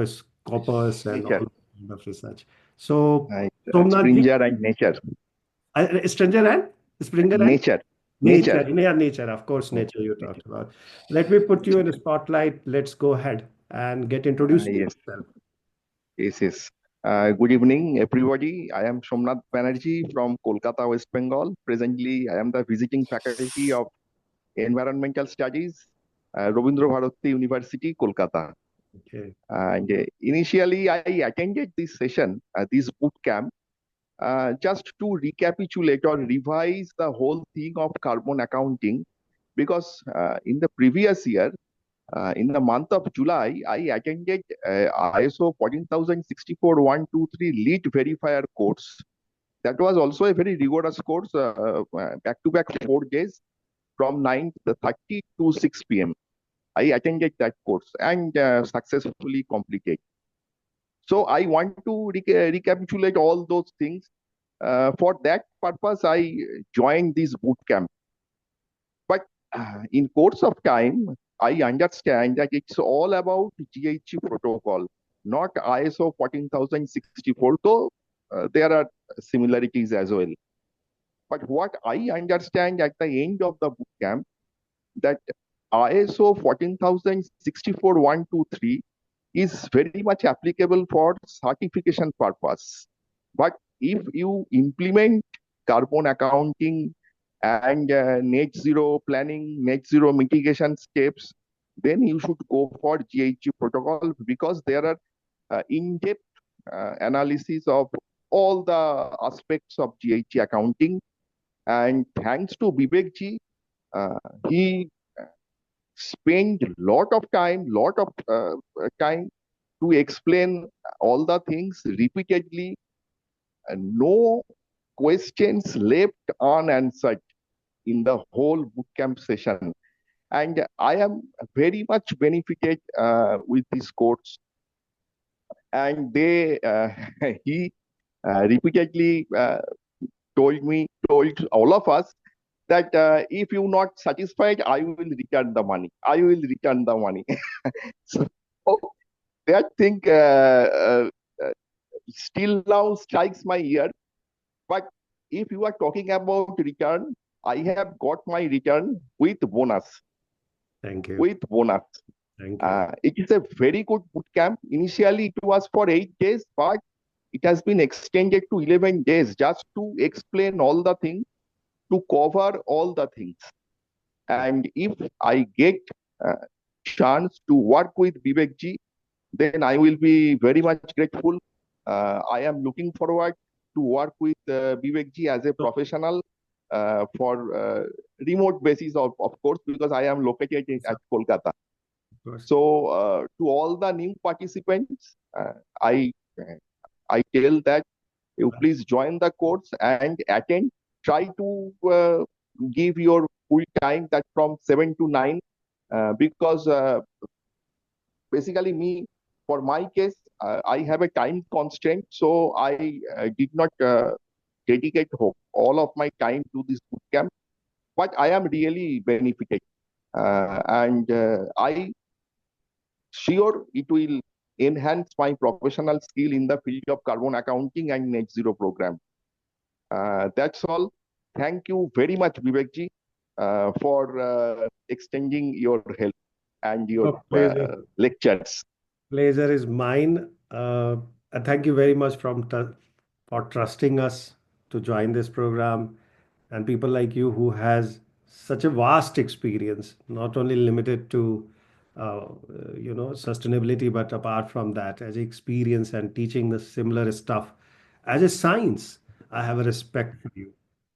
Speaker 2: scoppers and all
Speaker 5: Nature.
Speaker 2: kind of research. So,
Speaker 5: Right.
Speaker 2: Somnath ji,
Speaker 5: Springer and nature.
Speaker 2: stranger and springer and
Speaker 5: Nature.
Speaker 2: nature,
Speaker 5: Nature.
Speaker 2: yeah, nature, of course, nature you talked about. Let me put you in the spotlight. Let's go ahead and get introduced to
Speaker 5: Yes.
Speaker 2: yourself.
Speaker 5: Yes. Good evening, everybody. I am Somnath Banerjee from Kolkata, West Bengal. Presently, I am the visiting faculty of Environmental Studies, Rabindra Bharati University, Kolkata.
Speaker 2: Okay.
Speaker 5: And initially, I attended this session, this boot camp, just to recapitulate or revise the whole thing of carbon accounting. Because in the previous year, in the month of July, I attended ISO 14064-123 lead verifier course. That was also a very rigorous course, back to back 4 days from 9:30 to 6 p.m. I attended that course and successfully completed. So I want to recapitulate all those things. For that purpose, I joined this boot camp. But in course of time, I understand that it's all about GHG protocol, not ISO 14064. Though there are similarities as well. But what I understand at the end of the boot camp, that ISO 14064-123 is very much applicable for certification purpose. But if you implement carbon accounting and net zero planning, net zero mitigation steps, then you should go for GHG protocol, because there are in-depth analysis of all the aspects of GHG accounting. And thanks to Vivek ji, he spent lot of time to explain all the things repeatedly, and no questions left unanswered in the whole bootcamp session. And I am very much benefited with this course. And they he repeatedly told all of us that if you're not satisfied, I will return the money. I will return the money. So that thing still now strikes my ear. But if you are talking about return, I have got my return with bonus.
Speaker 2: Thank you.
Speaker 5: With bonus.
Speaker 2: Thank you.
Speaker 5: It is a very good boot camp. Initially, it was for 8 days, but it has been extended to 11 days just to explain all the things, to cover all the things. And if I get a chance to work with Vivek ji, then I will be very much grateful. I am looking forward to work with Vivek ji as a professional for remote basis, of course, because I am located at Kolkata. So to all the new participants, I tell that you please join the course and attend. Try to give your full time, that from 7 to 9, because basically for my case, I have a time constraint, so I did not dedicate all of my time to this bootcamp. But I am really benefited, and I sure it will enhance my professional skill in the field of carbon accounting and net zero program. That's all. Thank you very much, Vivek ji, for extending your help and your lectures.
Speaker 2: Pleasure is mine. Thank you very much for trusting us to join this program, and people like you who has such a vast experience, not only limited to sustainability, but apart from that, as experience and teaching the similar stuff as a science. I have a respect for you.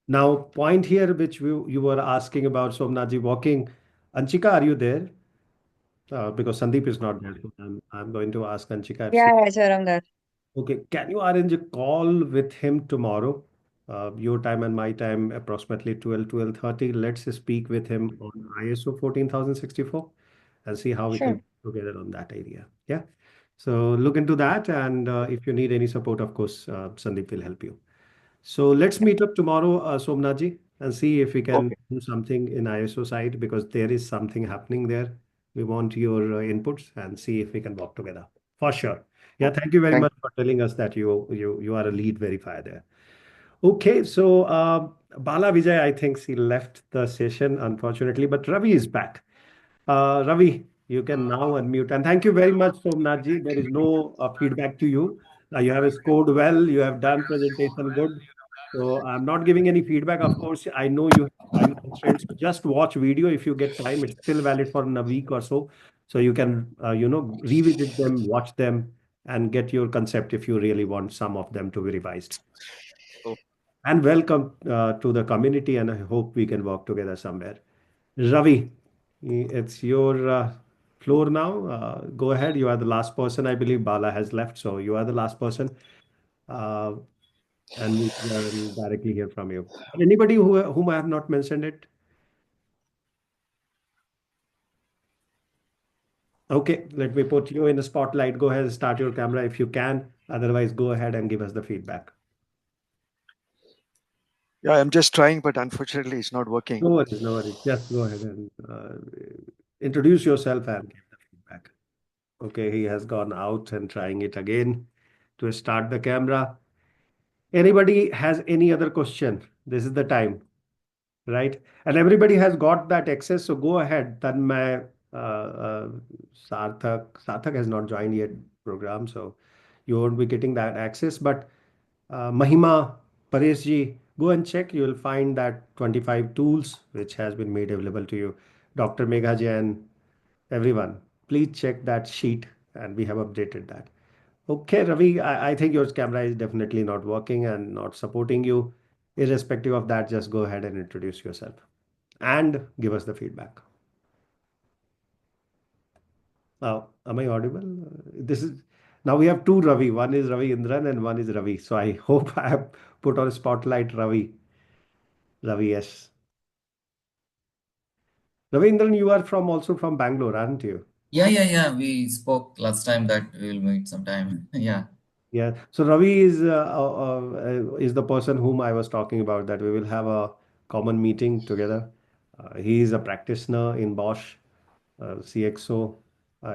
Speaker 2: Now, point here which you were asking about, Somnathji walking. Anchika, are you there? Because Sandeep is not there. So I'm going to ask Anchika if she.
Speaker 3: Yeah, sure, I'm there.
Speaker 2: Okay, can you arrange a call with him tomorrow? Your time and my time, approximately 12:30. Let's speak with him on ISO 14064 and see how we can
Speaker 3: Sure.
Speaker 2: work together on that area. Yeah. So look into that, and if you need any support, of course, Sandeep will help you. So let's meet up tomorrow, Somnathji, and see if we can
Speaker 5: Okay.
Speaker 2: do something in ISO side, because there is something happening there. We want your inputs and see if we can work together. For sure. Yeah, thank you very
Speaker 5: Thank
Speaker 2: much for telling us that you are a lead verifier there. Okay, so Bala Vijay, I think she left the session, unfortunately, but Ravi is back. Ravi, you can now unmute. And thank you very much, Somnathji. There is no feedback to you. You have scored well. You have done presentation good. So I'm not giving any feedback. Of course, I know you have time constraints. Just watch video if you get time. It's still valid for a week or so. So you can, revisit them, watch them, and get your concept if you really want some of them to be revised.
Speaker 8: Oh,
Speaker 2: And welcome to the community, and I hope we can work together somewhere. Ravi, it's your floor now. Go ahead. You are the last person. I believe Bala has left, so you are the last person. Uh, and we can directly hear from you. Anybody whom I have not mentioned it? Okay, let me put you in the spotlight. Go ahead and start your camera if you can. Otherwise, go ahead and give us the feedback.
Speaker 8: yeah, I'm just trying, but unfortunately, it's not working.
Speaker 2: No worries, no worries. Just go ahead and introduce yourself and give the feedback. Okay, he has gone out and trying it again to start the camera. Anybody has any other question? This is the time, right? And everybody has got that access, so go ahead. Tanmay, Sarthak has not joined yet program, so you won't be getting that access. But Mahima, Pareshji, go and check. You will find that 25 tools which has been made available to you. Dr. Megha Jain, everyone, please check that sheet, and we have updated that. Okay, Ravi, I think your camera is definitely not working and not supporting you. Irrespective of that, just go ahead and introduce yourself and give us the feedback. Now, am I audible? This is now we have two Ravi. One is Ravi Indran and one is Ravi. So I hope I have put on spotlight Ravi. Ravi, yes. Ravi Indran, you are from also from Bangalore, aren't you?
Speaker 7: Yeah. We spoke last time that we'll meet sometime. Yeah.
Speaker 2: Yeah. So Ravi is the person whom I was talking about, that we will have a common meeting together. He is a practitioner in Bosch, CXO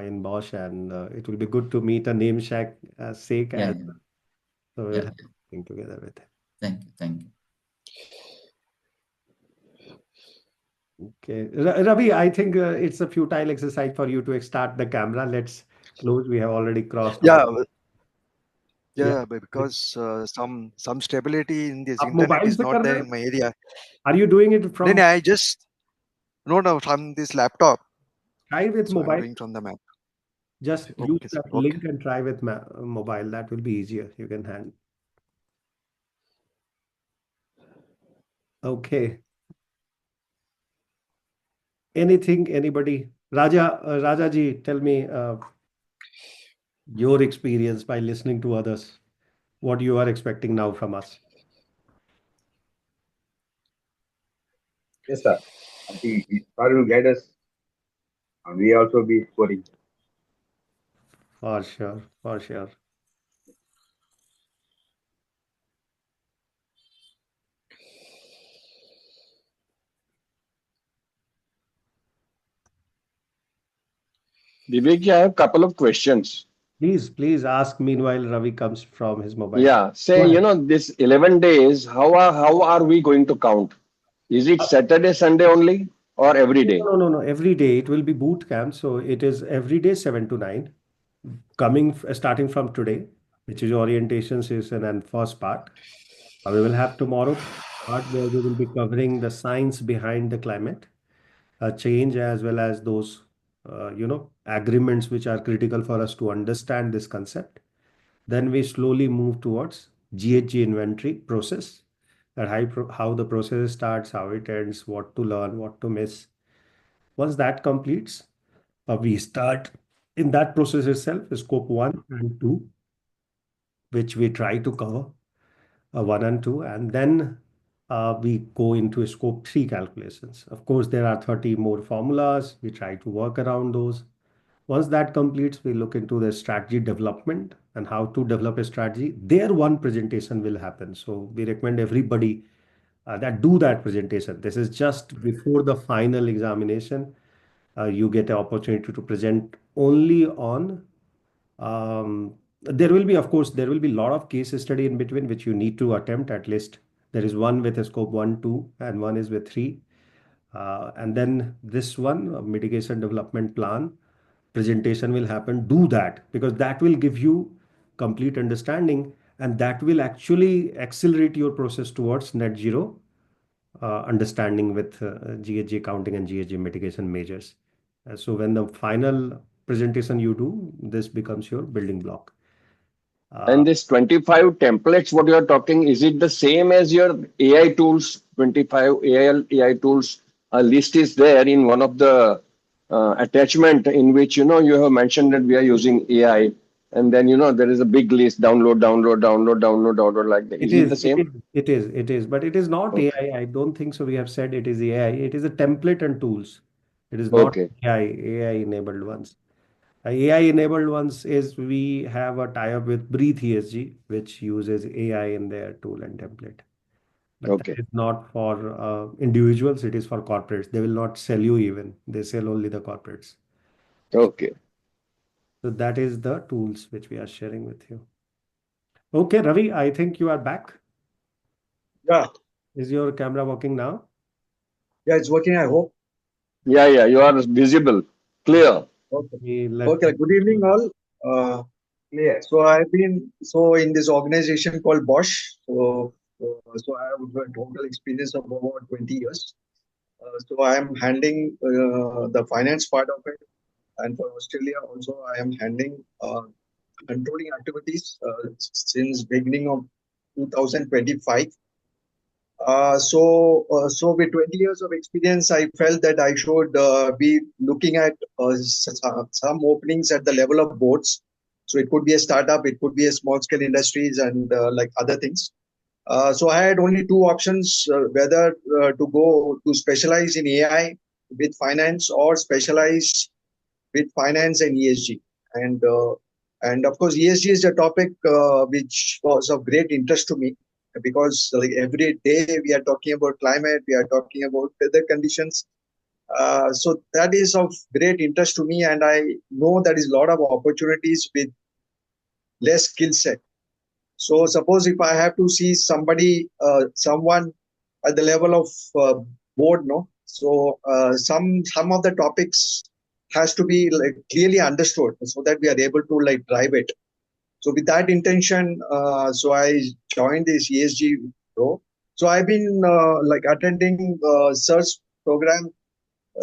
Speaker 2: in Bosch, and it will be good to meet a namesake sake
Speaker 7: Yeah.
Speaker 2: as well. So we'll
Speaker 7: Yeah.
Speaker 2: have a meeting together with him.
Speaker 7: Thank you.
Speaker 2: Okay. Ravi, I think it's a futile exercise for you to start the camera. Let's close. We have already crossed over.
Speaker 8: Yeah,
Speaker 2: Yeah.
Speaker 8: yeah, because some stability in this
Speaker 2: आप
Speaker 8: internet
Speaker 2: mobile
Speaker 8: is
Speaker 2: से
Speaker 8: not
Speaker 2: कर
Speaker 8: there
Speaker 2: रहे हो?
Speaker 8: in my area.
Speaker 2: Are you doing it
Speaker 8: No,
Speaker 2: from
Speaker 8: no, I just no from this laptop,
Speaker 2: try with
Speaker 8: so I'm
Speaker 2: mobile?
Speaker 8: doing from the map.
Speaker 2: Just use
Speaker 8: Okay, sir.
Speaker 2: that
Speaker 8: Okay.
Speaker 2: link and try with mobile. That will be easier. You can handle. Okay. Anything, anybody? Raja ji, tell me your experience by listening to others. What you are expecting now from us?
Speaker 9: Yes, sir. I think sir will guide us. And we also be scoring.
Speaker 2: For sure, for sure.
Speaker 10: Vivek, I have a couple of questions.
Speaker 2: Please ask. Meanwhile, Ravi comes from his mobile.
Speaker 10: Yeah,
Speaker 2: Go
Speaker 10: say,
Speaker 2: ahead.
Speaker 10: this 11 days, how are we going to count? Is it Saturday, Sunday only, or every day?
Speaker 2: No. Every day it will be boot camp. So it is every day 7 to 9, starting from today, which is orientation session and first part. We will have tomorrow part where we will be covering the science behind the climate change, as well as those agreements which are critical for us to understand this concept. Then we slowly move towards GHG inventory process, that how the process starts, how it ends, what to learn, what to miss. Once that completes, we start in that process itself, scope 1 and 2, which we try to cover, 1 and 2, and then we go into scope 3 calculations. Of course, there are 30 more formulas. We try to work around those. Once that completes, we look into the strategy development and how to develop a strategy. There, one presentation will happen. So we recommend everybody that do that presentation. This is just before the final examination. You get an opportunity to present only on there will be, of course, there will be a lot of case study in between, which you need to attempt at least. There is one with a scope 1, 2, and one is with 3. And then this one, mitigation development plan presentation will happen. Do that, because that will give you complete understanding, and that will actually accelerate your process towards net zero understanding with GHG accounting and GHG mitigation measures. So when the final presentation you do, this becomes your building block.
Speaker 10: And this 25 templates, what you are talking, is it the same as your AI tools? 25 AI tools list is there in one of the attachment in which you have mentioned that we are using AI, and then there is a big list: download, download, download, download, download, like that.
Speaker 2: It
Speaker 10: Is it
Speaker 2: is,
Speaker 10: the
Speaker 2: it
Speaker 10: same?
Speaker 2: is, it is, it is, but it is not
Speaker 10: Okay.
Speaker 2: AI. I don't think so. We have said it is AI. It is a template and tools. It is not
Speaker 10: Okay.
Speaker 2: AI enabled ones. AI enabled ones is we have a tie-up with Breathe ESG, which uses AI in their tool and template. But that
Speaker 10: Okay.
Speaker 2: is not for individuals, it is for corporates. They will not sell you even. They sell only the corporates.
Speaker 10: Okay.
Speaker 2: So that is the tools which we are sharing with you. Okay, Ravi, I think you are back.
Speaker 11: Yeah,
Speaker 2: Is your camera working now?
Speaker 11: yeah, it's working, I hope.
Speaker 10: Yeah, you are visible, clear.
Speaker 11: Okay.
Speaker 2: Let
Speaker 11: Okay, good evening all. Yeah, so I've been in this organization called Bosch. So I have a total experience of over 20 years. So I am handling the finance part of it, and for Australia also I am handling controlling activities since beginning of 2025. So with 20 years of experience, I felt that I should be looking at some openings at the level of boards. So it could be a startup, it could be a small scale industries, and like other things. So I had only two options: whether to go to specialize in AI with finance or specialize with finance and ESG. And of course, ESG is a topic which was of great interest to me because like every day we are talking about climate, we are talking about weather conditions. So that is of great interest to me, and I know there is a lot of opportunities with less skill set. So suppose if I have to see someone at the level of board, no. So some of the topics has to be like clearly understood so that we are able to like drive it. So with that intention, so I joined this ESG Pro. So I've been like attending search program.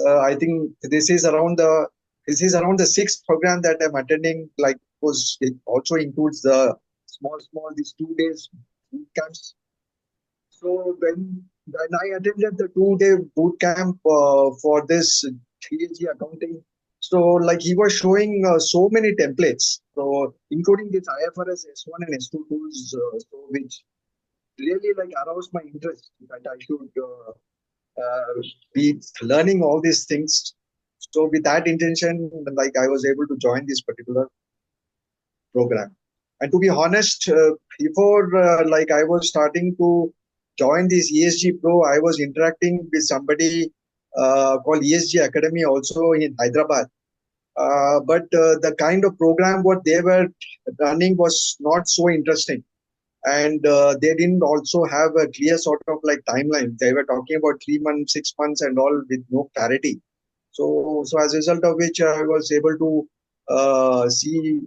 Speaker 11: I think this is around the sixth program that I'm attending. Like, because it also includes the small these 2 days boot camps. So when I attended the 2 day boot camp for this GHG accounting, so like he was showing so many templates, so including this IFRS S1 and S2 tools, so which really like aroused my interest that I should be learning all these things. So with that intention, like I was able to join this particular program. And to be honest, before like I was starting to join this ESG Pro, I was interacting with somebody called ESG Academy also in Hyderabad. But the kind of program what they were running was not so interesting, and they didn't also have a clear sort of like timeline. They were talking about 3 months, 6 months, and all with no clarity. So as a result of which, I was able to see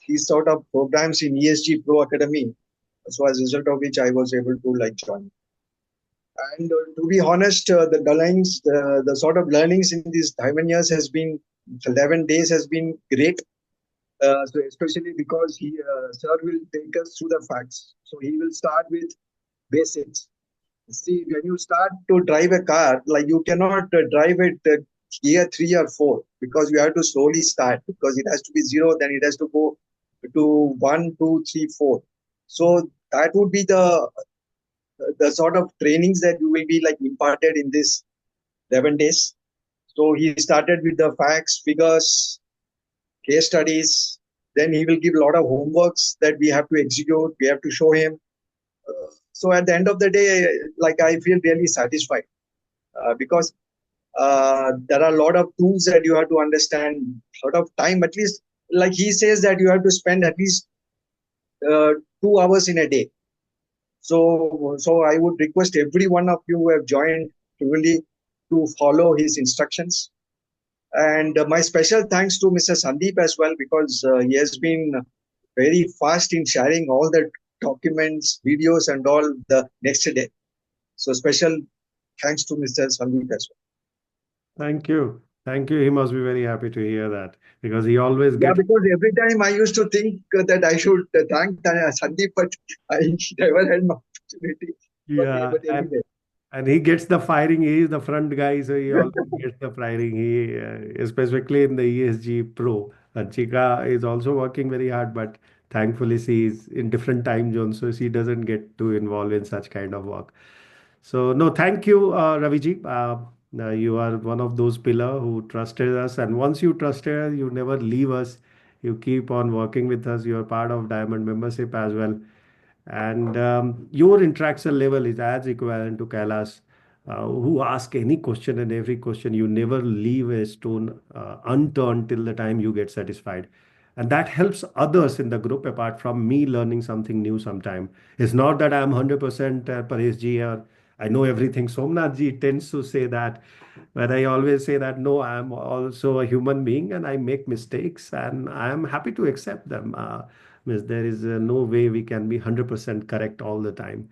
Speaker 11: these sort of programs in ESG Pro Academy. So as a result of which, I was able to like join. And to be honest, the sort of learnings in these 11 years has been 11 days has been great. So especially because sir will take us through the facts. So he will start with basics. See, when you start to drive a car, like you cannot drive it gear 3 or 4 because you have to slowly start because it has to be 0, then it has to go to 1, 2, 3, 4. So that would be the sort of trainings that you will be like imparted in this 11 days. So he started with the facts, figures, case studies. Then he will give a lot of homeworks that we have to execute. We have to show him. So at the end of the day, like I feel really satisfied because there are a lot of tools that you have to understand, a lot of time. At least, like he says that you have to spend at least 2 hours in a day. So I would request every one of you who have joined really to follow his instructions. And my special thanks to Mr. Sandeep as well, because he has been very fast in sharing all the documents, videos, and all the next day. So special thanks to Mr. Sandeep as well.
Speaker 2: Thank you. Thank you. He must be very happy to hear that because he always
Speaker 11: Yeah,
Speaker 2: gets.
Speaker 11: because every time I used to think that I should thank Sandeep, but I never had an opportunity.
Speaker 2: Yeah,
Speaker 11: But anyway,
Speaker 2: and he gets the firing. He is the front guy, so he always gets the firing. He specifically in the ESG Pro. Chika is also working very hard, but thankfully she is in different time zones, so she doesn't get too involved in such kind of work. So no, thank you, Raviji. You are one of those pillar who trusted us, and once you trusted us, you never leave us. You keep on working with us. You are part of Diamond membership as well, and your interaction level is as equivalent to Kailash, who ask any question, and every question you never leave a stone unturned till the time you get satisfied. And that helps others in the group apart from me learning something new sometime. It's not that I'm 100% Paresh ji or I know everything. Somnath ji tends to say that, but I always say that no, I'm also a human being and I make mistakes and I'm happy to accept them. Means there is no way we can be 100% correct all the time.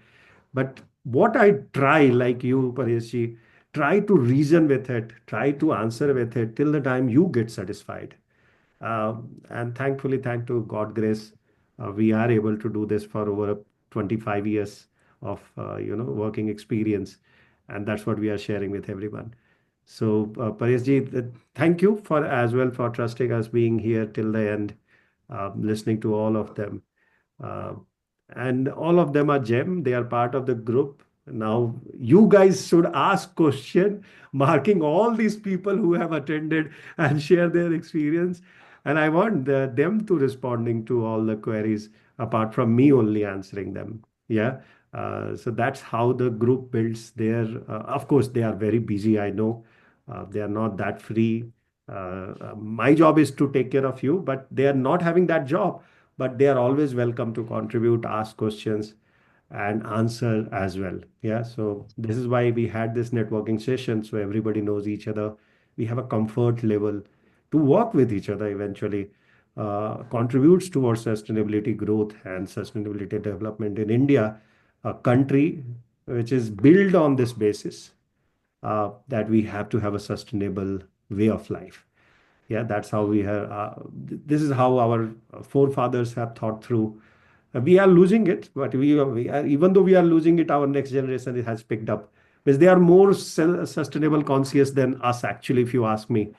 Speaker 2: But what I try, like you, Paresh, try to reason with it, try to answer with it till the time you get satisfied. And thankfully, thank to God grace, we are able to do this for over 25 years of working experience, and that's what we are sharing with everyone. So, Paresh ji, thank you for as well for trusting us being here till the end, listening to all of them. Uh, and all of them are gem. They are part of the group. Now, you guys should ask question, marking all these people who have attended and share their experience. And I want them to responding to all the queries apart from me only answering them. Yeah. So that's how the group builds their, of course, they are very busy. I know they are not that free. My job is to take care of you, but they are not having that job, but they are always welcome to contribute, ask questions, and answer as well. Yeah. So this is why we had this networking session so everybody knows each other. We have a comfort level to work with each other eventually. Contributes towards sustainability growth and sustainability development in India, a country which is built on this basis that we have to have a sustainable way of life. Yeah, that's how we have. This is how our forefathers have thought through. We are losing it, but we are, even though we are losing it, our next generation it has picked up. Because they are more sustainable conscious than us, actually, if you ask me.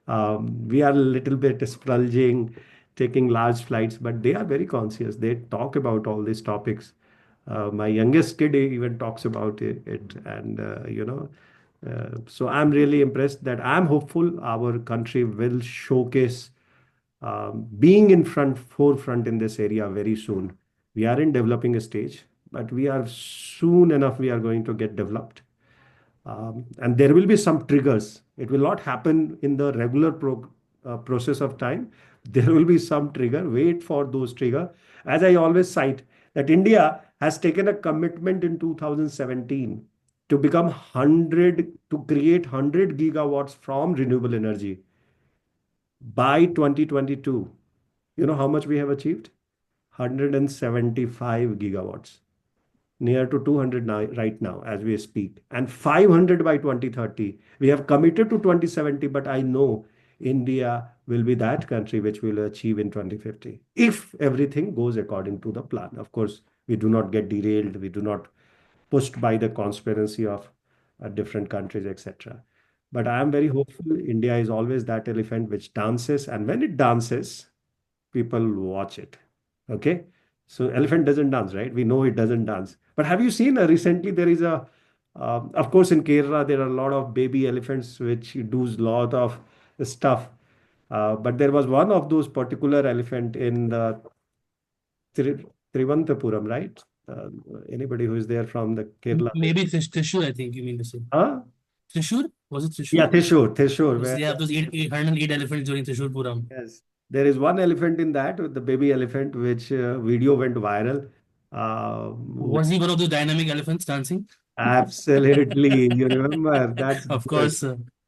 Speaker 2: We are a little bit splurging, taking large flights, but they are very conscious. They talk about all these topics. My youngest kid even talks about it and so I'm really impressed that I'm hopeful our country will showcase being in forefront in this area very soon. We are in developing a stage, but we are soon enough we are going to get developed. And there will be some triggers. It will not happen in the regular process of time. There will be some trigger. Wait for those trigger. As I always cite, that India has taken a commitment in 2017 to become 100, to create 100 gigawatts from renewable energy by 2022. You know how much we have achieved? 175 gigawatts, near to 200 now, right now as we speak, and 500 by 2030. We have committed to 2070, but I know India will be that country which will achieve in 2050 if everything goes according to the plan. Of course, we do not get derailed, we do not pushed by the conspiracy of different countries, etc. But I am very hopeful. India is always that elephant which dances, and when it dances, people watch it. Okay. So elephant doesn't dance, right? We know it doesn't dance. But have you seen recently there is a, of course, in Kerala there are a lot of baby elephants which do a lot of stuff. But there was one of those particular elephant in the Trivantapuram, right? Uh, Anybody who is there from the Kerala?
Speaker 6: Maybe Trishur, I think you mean to say.
Speaker 2: Huh?
Speaker 6: Trishur? Was it Trishur?
Speaker 2: Yeah, Thrissur,
Speaker 6: Because
Speaker 2: where
Speaker 6: they have those 808 elephants during Trishur Puram.
Speaker 2: yes, there is one elephant in that, the baby elephant, which video went viral.
Speaker 6: Was he one of those dynamic elephants dancing?
Speaker 2: Absolutely. You remember? That's
Speaker 6: Of
Speaker 2: good.
Speaker 6: course.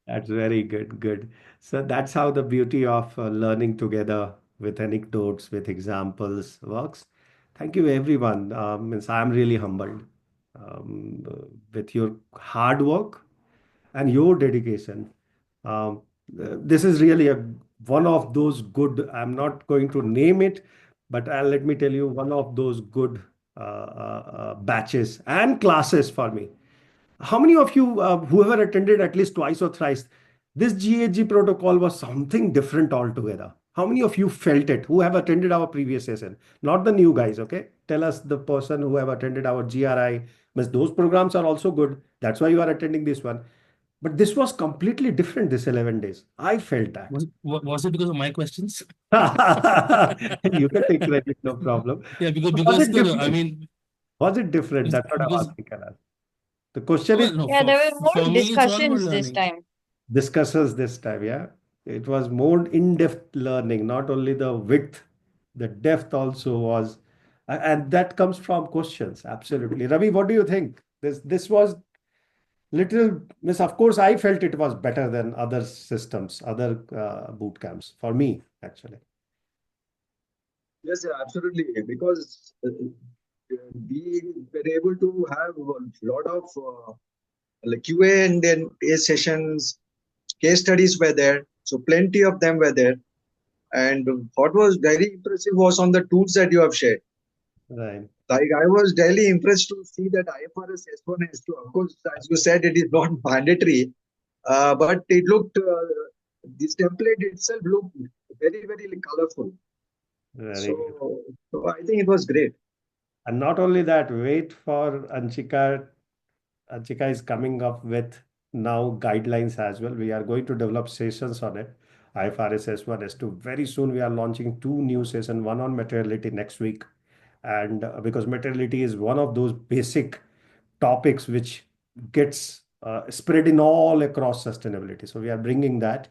Speaker 2: That's very good. Good. So that's how the beauty of learning together with anecdotes, with examples works. Thank you, everyone. Means I'm really humbled with your hard work and your dedication. This is really one of those good, I'm not going to name it, but let me tell you, one of those good batches and classes for me. How many of you, whoever attended at least twice or thrice, this GHG protocol was something different altogether? How many of you felt it? Who have attended our previous session? Not the new guys, okay? Tell us the person who have attended our GRI. But those programs are also good. That's why you are attending this one. But this was completely different this 11 days. I felt that.
Speaker 6: Was it because of my questions?
Speaker 2: You can take credit, no problem.
Speaker 6: Yeah,
Speaker 2: Was
Speaker 6: because
Speaker 2: it
Speaker 6: I
Speaker 2: different?
Speaker 6: mean,
Speaker 2: Was it different? That's what I'm
Speaker 6: because
Speaker 2: asking, Kailash. The question is,
Speaker 6: well, no,
Speaker 3: Yeah, there were more
Speaker 6: for me, it's all about
Speaker 3: discussions this
Speaker 6: learning.
Speaker 3: time.
Speaker 2: discusses this time, yeah? It was more in-depth learning, not only the width, the depth also was, and that comes from questions. Absolutely. Ravi, what do you think? This was little, miss, of course, I felt it was better than other systems, other boot camps for me, actually.
Speaker 11: Yes, absolutely. Because we were able to have a lot of like QA and then A sessions, case studies were there. So plenty of them were there. And what was very impressive was on the tools that you have shared.
Speaker 2: Right.
Speaker 11: Like I was really impressed to see that IFRS S1 S2. Of course, as you said, it is not mandatory, but it looked this template itself looked very very colorful.
Speaker 2: Very good.
Speaker 11: So I think it was great.
Speaker 2: And not only that, wait for Anshika. Anshika is coming up with now guidelines as well. We are going to develop sessions on it. IFRS S1, S2. Very soon we are launching two new sessions, one on materiality next week. And because materiality is one of those basic topics which gets spread in all across sustainability. So we are bringing that,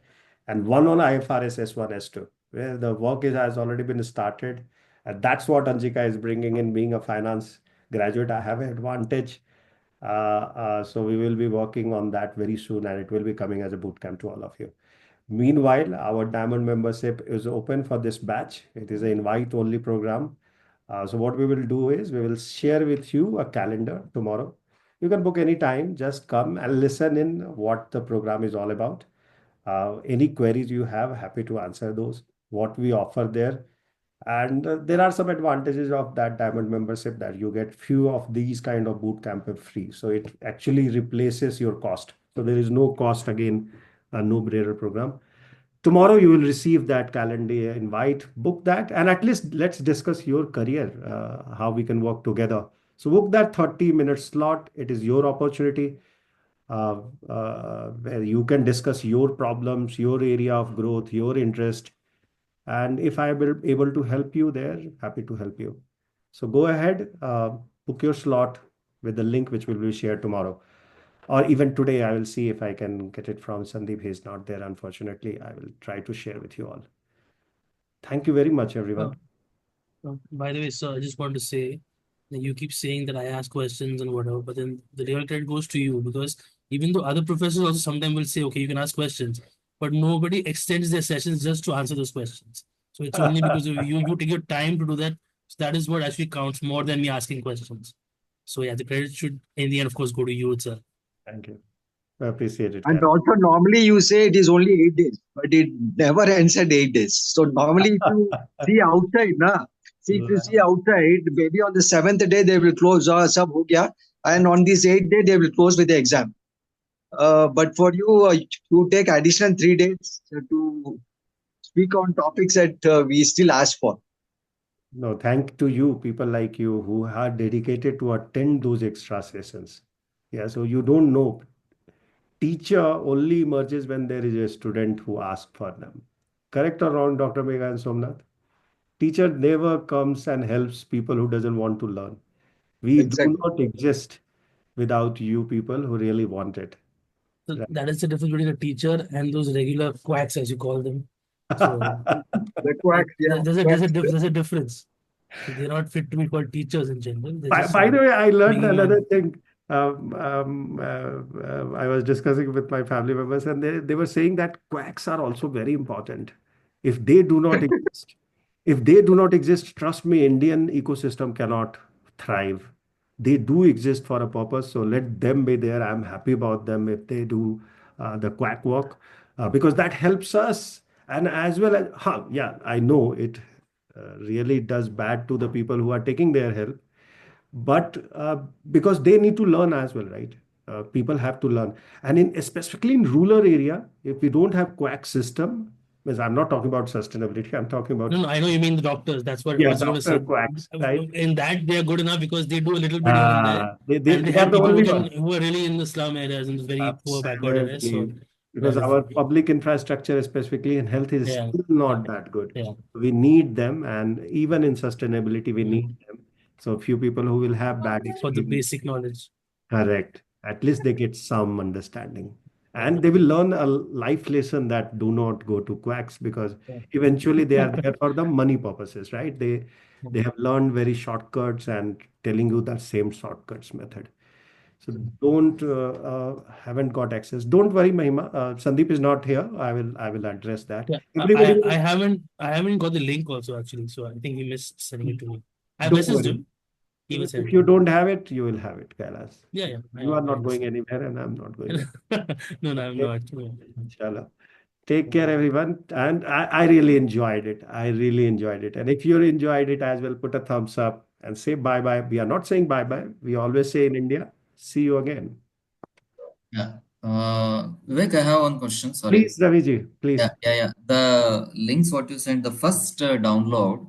Speaker 2: and one on IFRS S1, S2, where the work has already been started. And that's what Anjika is bringing in. Being a finance graduate, I have an advantage. So we will be working on that very soon, and it will be coming as a bootcamp to all of you. Meanwhile, our diamond membership is open for this batch. It is an invite only program. So what we will do is we will share with you a calendar tomorrow. You can book any time, just come and listen in what the program is all about. Any queries you have, happy to answer those. What we offer there. And there are some advantages of that diamond membership, that you get few of these kind of boot camp free. So it actually replaces your cost. So there is no cost again, a no-brainer program. Tomorrow you will receive that calendar invite, book that, and at least let's discuss your career, how we can work together. So book that 30-minute slot. It is your opportunity, where you can discuss your problems, your area of growth, your interest. And if I will able to help you there, happy to help you. So go ahead, book your slot with the link which will be shared tomorrow. Or even today, I will see if I can get it from Sandeep. He's not there, unfortunately. I will try to share with you all. Thank you very much, everyone.
Speaker 6: By the way, sir, I just want to say that you keep saying that I ask questions and whatever, but then the real credit goes to you, because even though other professors also sometimes will say, okay, you can ask questions, but nobody extends their sessions just to answer those questions. So it's only because of you take your time to do that. So that is what actually counts more than me asking questions. So yeah, the credit should in the end, of course, go to you itself.
Speaker 2: Thank you. I appreciate it,
Speaker 11: And
Speaker 2: Cap.
Speaker 11: also, normally you say it is only 8 days, but it never ends at 8 days. So normally, if you see outside, if you see outside, maybe on the 7th day they will close. Sab ho gaya, and on this 8th day they will close with the exam. But for you, you take additional 3 days to speak on topics that we still ask for.
Speaker 2: No, thank to you, people like you who are dedicated to attend those extra sessions. Yeah, so you don't know. Teacher only emerges when there is a student who asks for them. Correct or wrong, Dr. Megha and Somnath? Teacher never comes and helps people who doesn't want to learn. We do
Speaker 11: Exactly.
Speaker 2: not exist without you people who really want it.
Speaker 6: So
Speaker 2: Right.
Speaker 6: that is the difference between a teacher and those regular quacks, as you call them. So
Speaker 11: The quacks, yeah.
Speaker 6: there's a difference. So they're not fit to be called teachers in general. They're just
Speaker 2: By the way, I learned
Speaker 6: bringing
Speaker 2: another
Speaker 6: in.
Speaker 2: thing. I was discussing with my family members, and they were saying that quacks are also very important. If they do not exist, if they do not exist, trust me, Indian ecosystem cannot thrive. They do exist for a purpose, so let them be there. I'm happy about them if they do the quack work. because that helps us. And as well as, yeah, I know it really does bad to the people who are taking their help, but because they need to learn as well, right? People have to learn. And especially in rural area, if we don't have quack system, because I'm not talking about sustainability, I'm talking about,
Speaker 6: No, I know you mean the doctors. That's what I
Speaker 2: yeah,
Speaker 6: was going to
Speaker 2: doctor
Speaker 6: say.
Speaker 2: quacks, right?
Speaker 6: In that, they are good enough because they do a little bit here and there, and they
Speaker 2: They are
Speaker 6: help
Speaker 2: the
Speaker 6: people
Speaker 2: only one.
Speaker 6: who are really in the slum areas and very poor backward areas. So
Speaker 2: Absolutely. Because
Speaker 6: that is,
Speaker 2: our public infrastructure, specifically in health, is
Speaker 6: yeah,
Speaker 2: still not that good.
Speaker 6: yeah.
Speaker 2: We need them, and even in sustainability, we need them. So few people who will have bad
Speaker 6: For the
Speaker 2: experience.
Speaker 6: basic knowledge.
Speaker 2: Correct. At least they get some understanding. And they will learn a life lesson that do not go to quacks, because eventually they are there for the money purposes, right? They have learned very shortcuts and telling you that same shortcuts method. So don't haven't got access. Don't worry, Mahima. Sandeep is not here. I will address that.
Speaker 6: Yeah,
Speaker 2: Everybody,
Speaker 6: I haven't got the link also actually, so I think he missed sending it to me. I
Speaker 2: don't
Speaker 6: messaged
Speaker 2: worry.
Speaker 6: him. He will send
Speaker 2: If
Speaker 6: it to
Speaker 2: you
Speaker 6: me.
Speaker 2: don't have it, you will have it, Kailas.
Speaker 6: Yeah, yeah,
Speaker 2: You are
Speaker 6: I
Speaker 2: not going
Speaker 6: understand.
Speaker 2: anywhere, and I'm not going anywhere.
Speaker 6: No, I'm
Speaker 2: Okay.
Speaker 6: not. No.
Speaker 2: Inshallah. Take care, everyone. And I really enjoyed it. I really enjoyed it. And if you enjoyed it as well, put a thumbs up and say bye bye. We are not saying bye bye. We always say in India, see you again.
Speaker 7: Yeah. Vivek, I have one question. Sorry.
Speaker 2: Please, Raviji, please.
Speaker 7: Yeah. The links what you sent, the first download,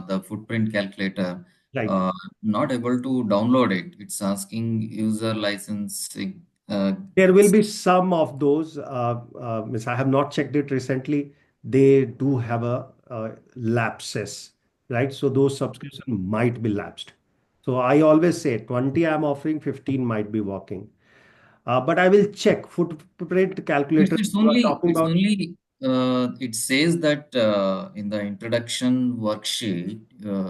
Speaker 7: the footprint calculator,
Speaker 2: Right.
Speaker 7: not able to download it. It's asking user licensing.
Speaker 2: There will be some of those. Miss, I have not checked it recently. They do have a lapses, right? So those subscription might be lapsed. So I always say 20 I'm offering, 15 might be working. But I will check footprint calculator you are talking
Speaker 7: It's
Speaker 2: about.
Speaker 7: only it says that in the introduction worksheet,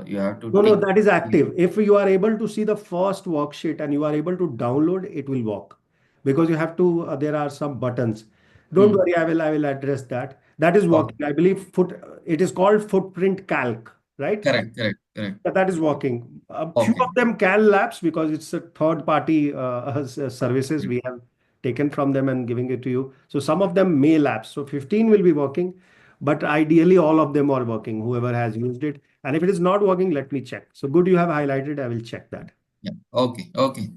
Speaker 7: you have to
Speaker 2: No,
Speaker 7: tick.
Speaker 2: that is active. If you are able to see the first worksheet and you are able to download, it will work, because you have to, there are some buttons. Don't
Speaker 7: Hmm.
Speaker 2: worry, I will address that. That is
Speaker 7: Okay.
Speaker 2: working. I believe it is called footprint calc, right?
Speaker 7: Correct.
Speaker 2: That is working. A few
Speaker 7: Okay.
Speaker 2: of them can lapse because it's a third party services we have taken from them and giving it to you. So some of them may lapse. So 15 will be working, but ideally all of them are working, whoever has used it. And if it is not working, let me check. So good you have highlighted. I will check that.
Speaker 7: Yeah. Okay.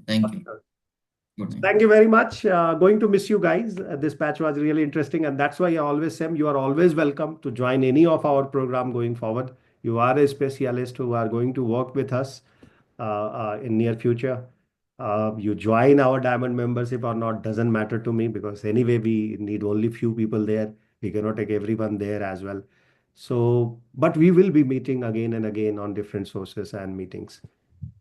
Speaker 7: Thank you.
Speaker 2: Sure.
Speaker 7: Good night.
Speaker 2: Thank you very much. Going to miss you guys. This patch was really interesting, and that's why I always say you are always welcome to join any of our program going forward. You are a specialist who are going to work with us in near future. You join our diamond membership or not doesn't matter to me, because anyway we need only few people there. We cannot take everyone there as well. So, but we will be meeting again and again on different sources and meetings.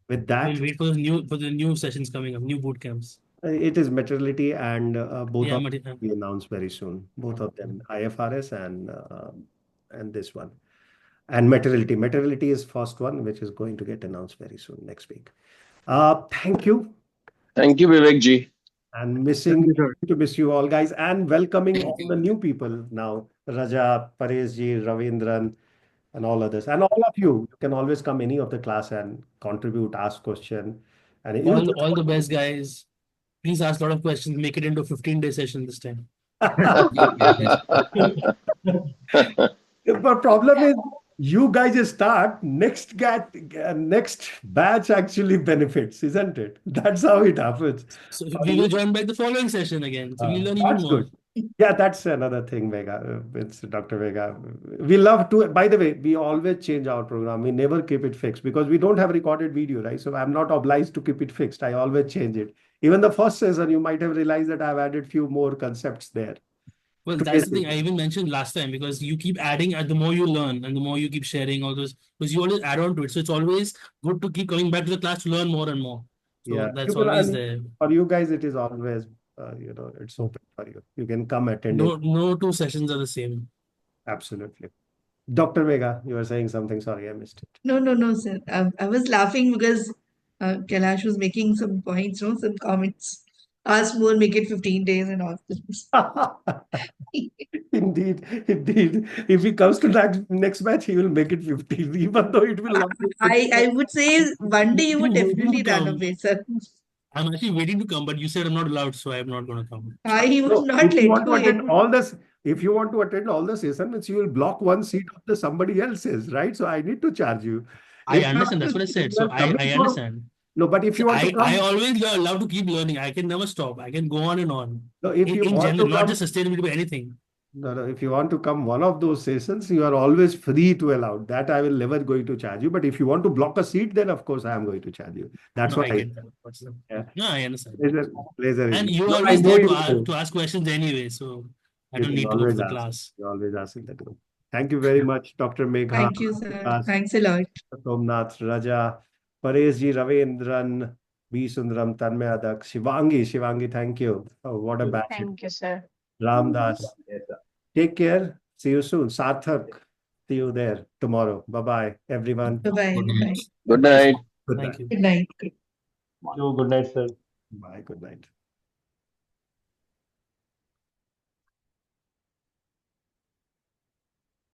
Speaker 2: With
Speaker 6: We'll
Speaker 2: that,
Speaker 6: wait for the new sessions coming up, new boot camps.
Speaker 2: it is maternity, and both
Speaker 6: Yeah,
Speaker 2: of them will be announced very soon. Both of them, IFRS and this one. And maternity. Maternity is first one, which is going to get announced very soon next week. Thank you.
Speaker 10: Thank you, Vivek ji.
Speaker 2: And
Speaker 11: Thank you, sir.
Speaker 2: to miss you all guys, and welcoming
Speaker 7: Thank
Speaker 2: all
Speaker 7: you.
Speaker 2: the new people now. Raja, Paresh ji, Ravindran, and all others. And all of you, you can always come any of the class and contribute, ask question. And even
Speaker 6: All the best, guys. Please ask a lot of questions. Make it into a 15-day session this time.
Speaker 7: Okay.
Speaker 2: the problem is you guys start next batch actually benefits, isn't it? That's how it happens.
Speaker 6: So we will join by the following session again. So we'll learn even
Speaker 2: That's
Speaker 6: more.
Speaker 2: good. Yeah, that's another thing, Vega. It's Dr. Vega. We love to, by the way, we always change our program. We never keep it fixed because we don't have recorded video, right? So I'm not obliged to keep it fixed. I always change it. Even the first season, you might have realized that I've added few more concepts there.
Speaker 6: Well, that's
Speaker 2: Today's
Speaker 6: the thing I even mentioned last time, because you keep adding, and the more you learn and the more you keep sharing all those, because you always add on to it. So it's always good to keep coming back to the class to learn more and more. So
Speaker 2: Yeah,
Speaker 6: that's always there.
Speaker 2: for you guys, it is always, it's open for you. You can come attend it.
Speaker 6: No two sessions are the same.
Speaker 2: Absolutely. Dr. Vega, you were saying something. Sorry, I missed
Speaker 4: No, sir. I was laughing because Kailash was making some points, no, some comments. Ask more, make it 15 days and all this.
Speaker 2: it. Indeed. If he comes to next match, he will make it 15, even though it will not be
Speaker 4: I would say one day you would
Speaker 6: I'm waiting
Speaker 4: definitely
Speaker 6: to
Speaker 4: run
Speaker 6: come.
Speaker 4: away, sir.
Speaker 6: I'm actually waiting to come, but you said I'm not allowed, so I'm not going to come.
Speaker 4: I would
Speaker 2: No,
Speaker 4: not
Speaker 2: if you
Speaker 4: let
Speaker 2: want
Speaker 4: you
Speaker 2: to attend
Speaker 4: in.
Speaker 2: all this, if you want to attend all the session, means you will block one seat of the somebody else's, right? So I need to charge you.
Speaker 6: I
Speaker 2: If you
Speaker 6: understand. That's
Speaker 2: are,
Speaker 6: what I
Speaker 2: if
Speaker 6: said.
Speaker 2: you
Speaker 6: So
Speaker 2: are coming
Speaker 6: I
Speaker 2: for,
Speaker 6: understand.
Speaker 2: no, but if
Speaker 6: So
Speaker 2: you want to
Speaker 6: I
Speaker 2: come,
Speaker 6: always love to keep learning. I can never stop. I can go on and on.
Speaker 2: no, if you
Speaker 6: In
Speaker 2: want
Speaker 6: general,
Speaker 2: to
Speaker 6: not
Speaker 2: come,
Speaker 6: just sustainability, but anything.
Speaker 2: no, if you want to come one of those sessions, you are always free to allow. That I will never going to charge you. But if you want to block a seat, then of course I am going to charge you. That's
Speaker 6: No,
Speaker 2: what
Speaker 6: I
Speaker 2: I,
Speaker 6: get that.
Speaker 2: yeah.
Speaker 6: No, I understand.
Speaker 2: Pleasure is
Speaker 6: And
Speaker 2: mine.
Speaker 6: you
Speaker 2: No, I
Speaker 6: always
Speaker 2: know
Speaker 6: there
Speaker 2: you
Speaker 6: to ask questions anyway, so I
Speaker 2: You
Speaker 6: don't
Speaker 2: can
Speaker 6: need to go to
Speaker 2: always
Speaker 6: the
Speaker 2: ask.
Speaker 6: class.
Speaker 2: You always ask in the group. Thank you very much, Dr. Megha,
Speaker 4: Thank you, sir.
Speaker 2: Vikas,
Speaker 4: Thanks a lot.
Speaker 2: Somnath, Raja, Paresh Ravindran, B. Sundaram, Tanmay Adak, Shivangi, thank you. Oh, what a batch.
Speaker 1: Thank you, sir.
Speaker 2: Ramdas.
Speaker 9: Yes, sir.
Speaker 2: Take care. See you soon. Sarthak. See you there tomorrow. Bye-bye, everyone.
Speaker 4: Bye-bye.
Speaker 7: Good
Speaker 4: Bye.
Speaker 7: night.
Speaker 10: Good night.
Speaker 2: Good
Speaker 6: Thank
Speaker 2: night.
Speaker 6: you.
Speaker 4: Good night.
Speaker 12: Good night, sir.
Speaker 2: Bye. Good night.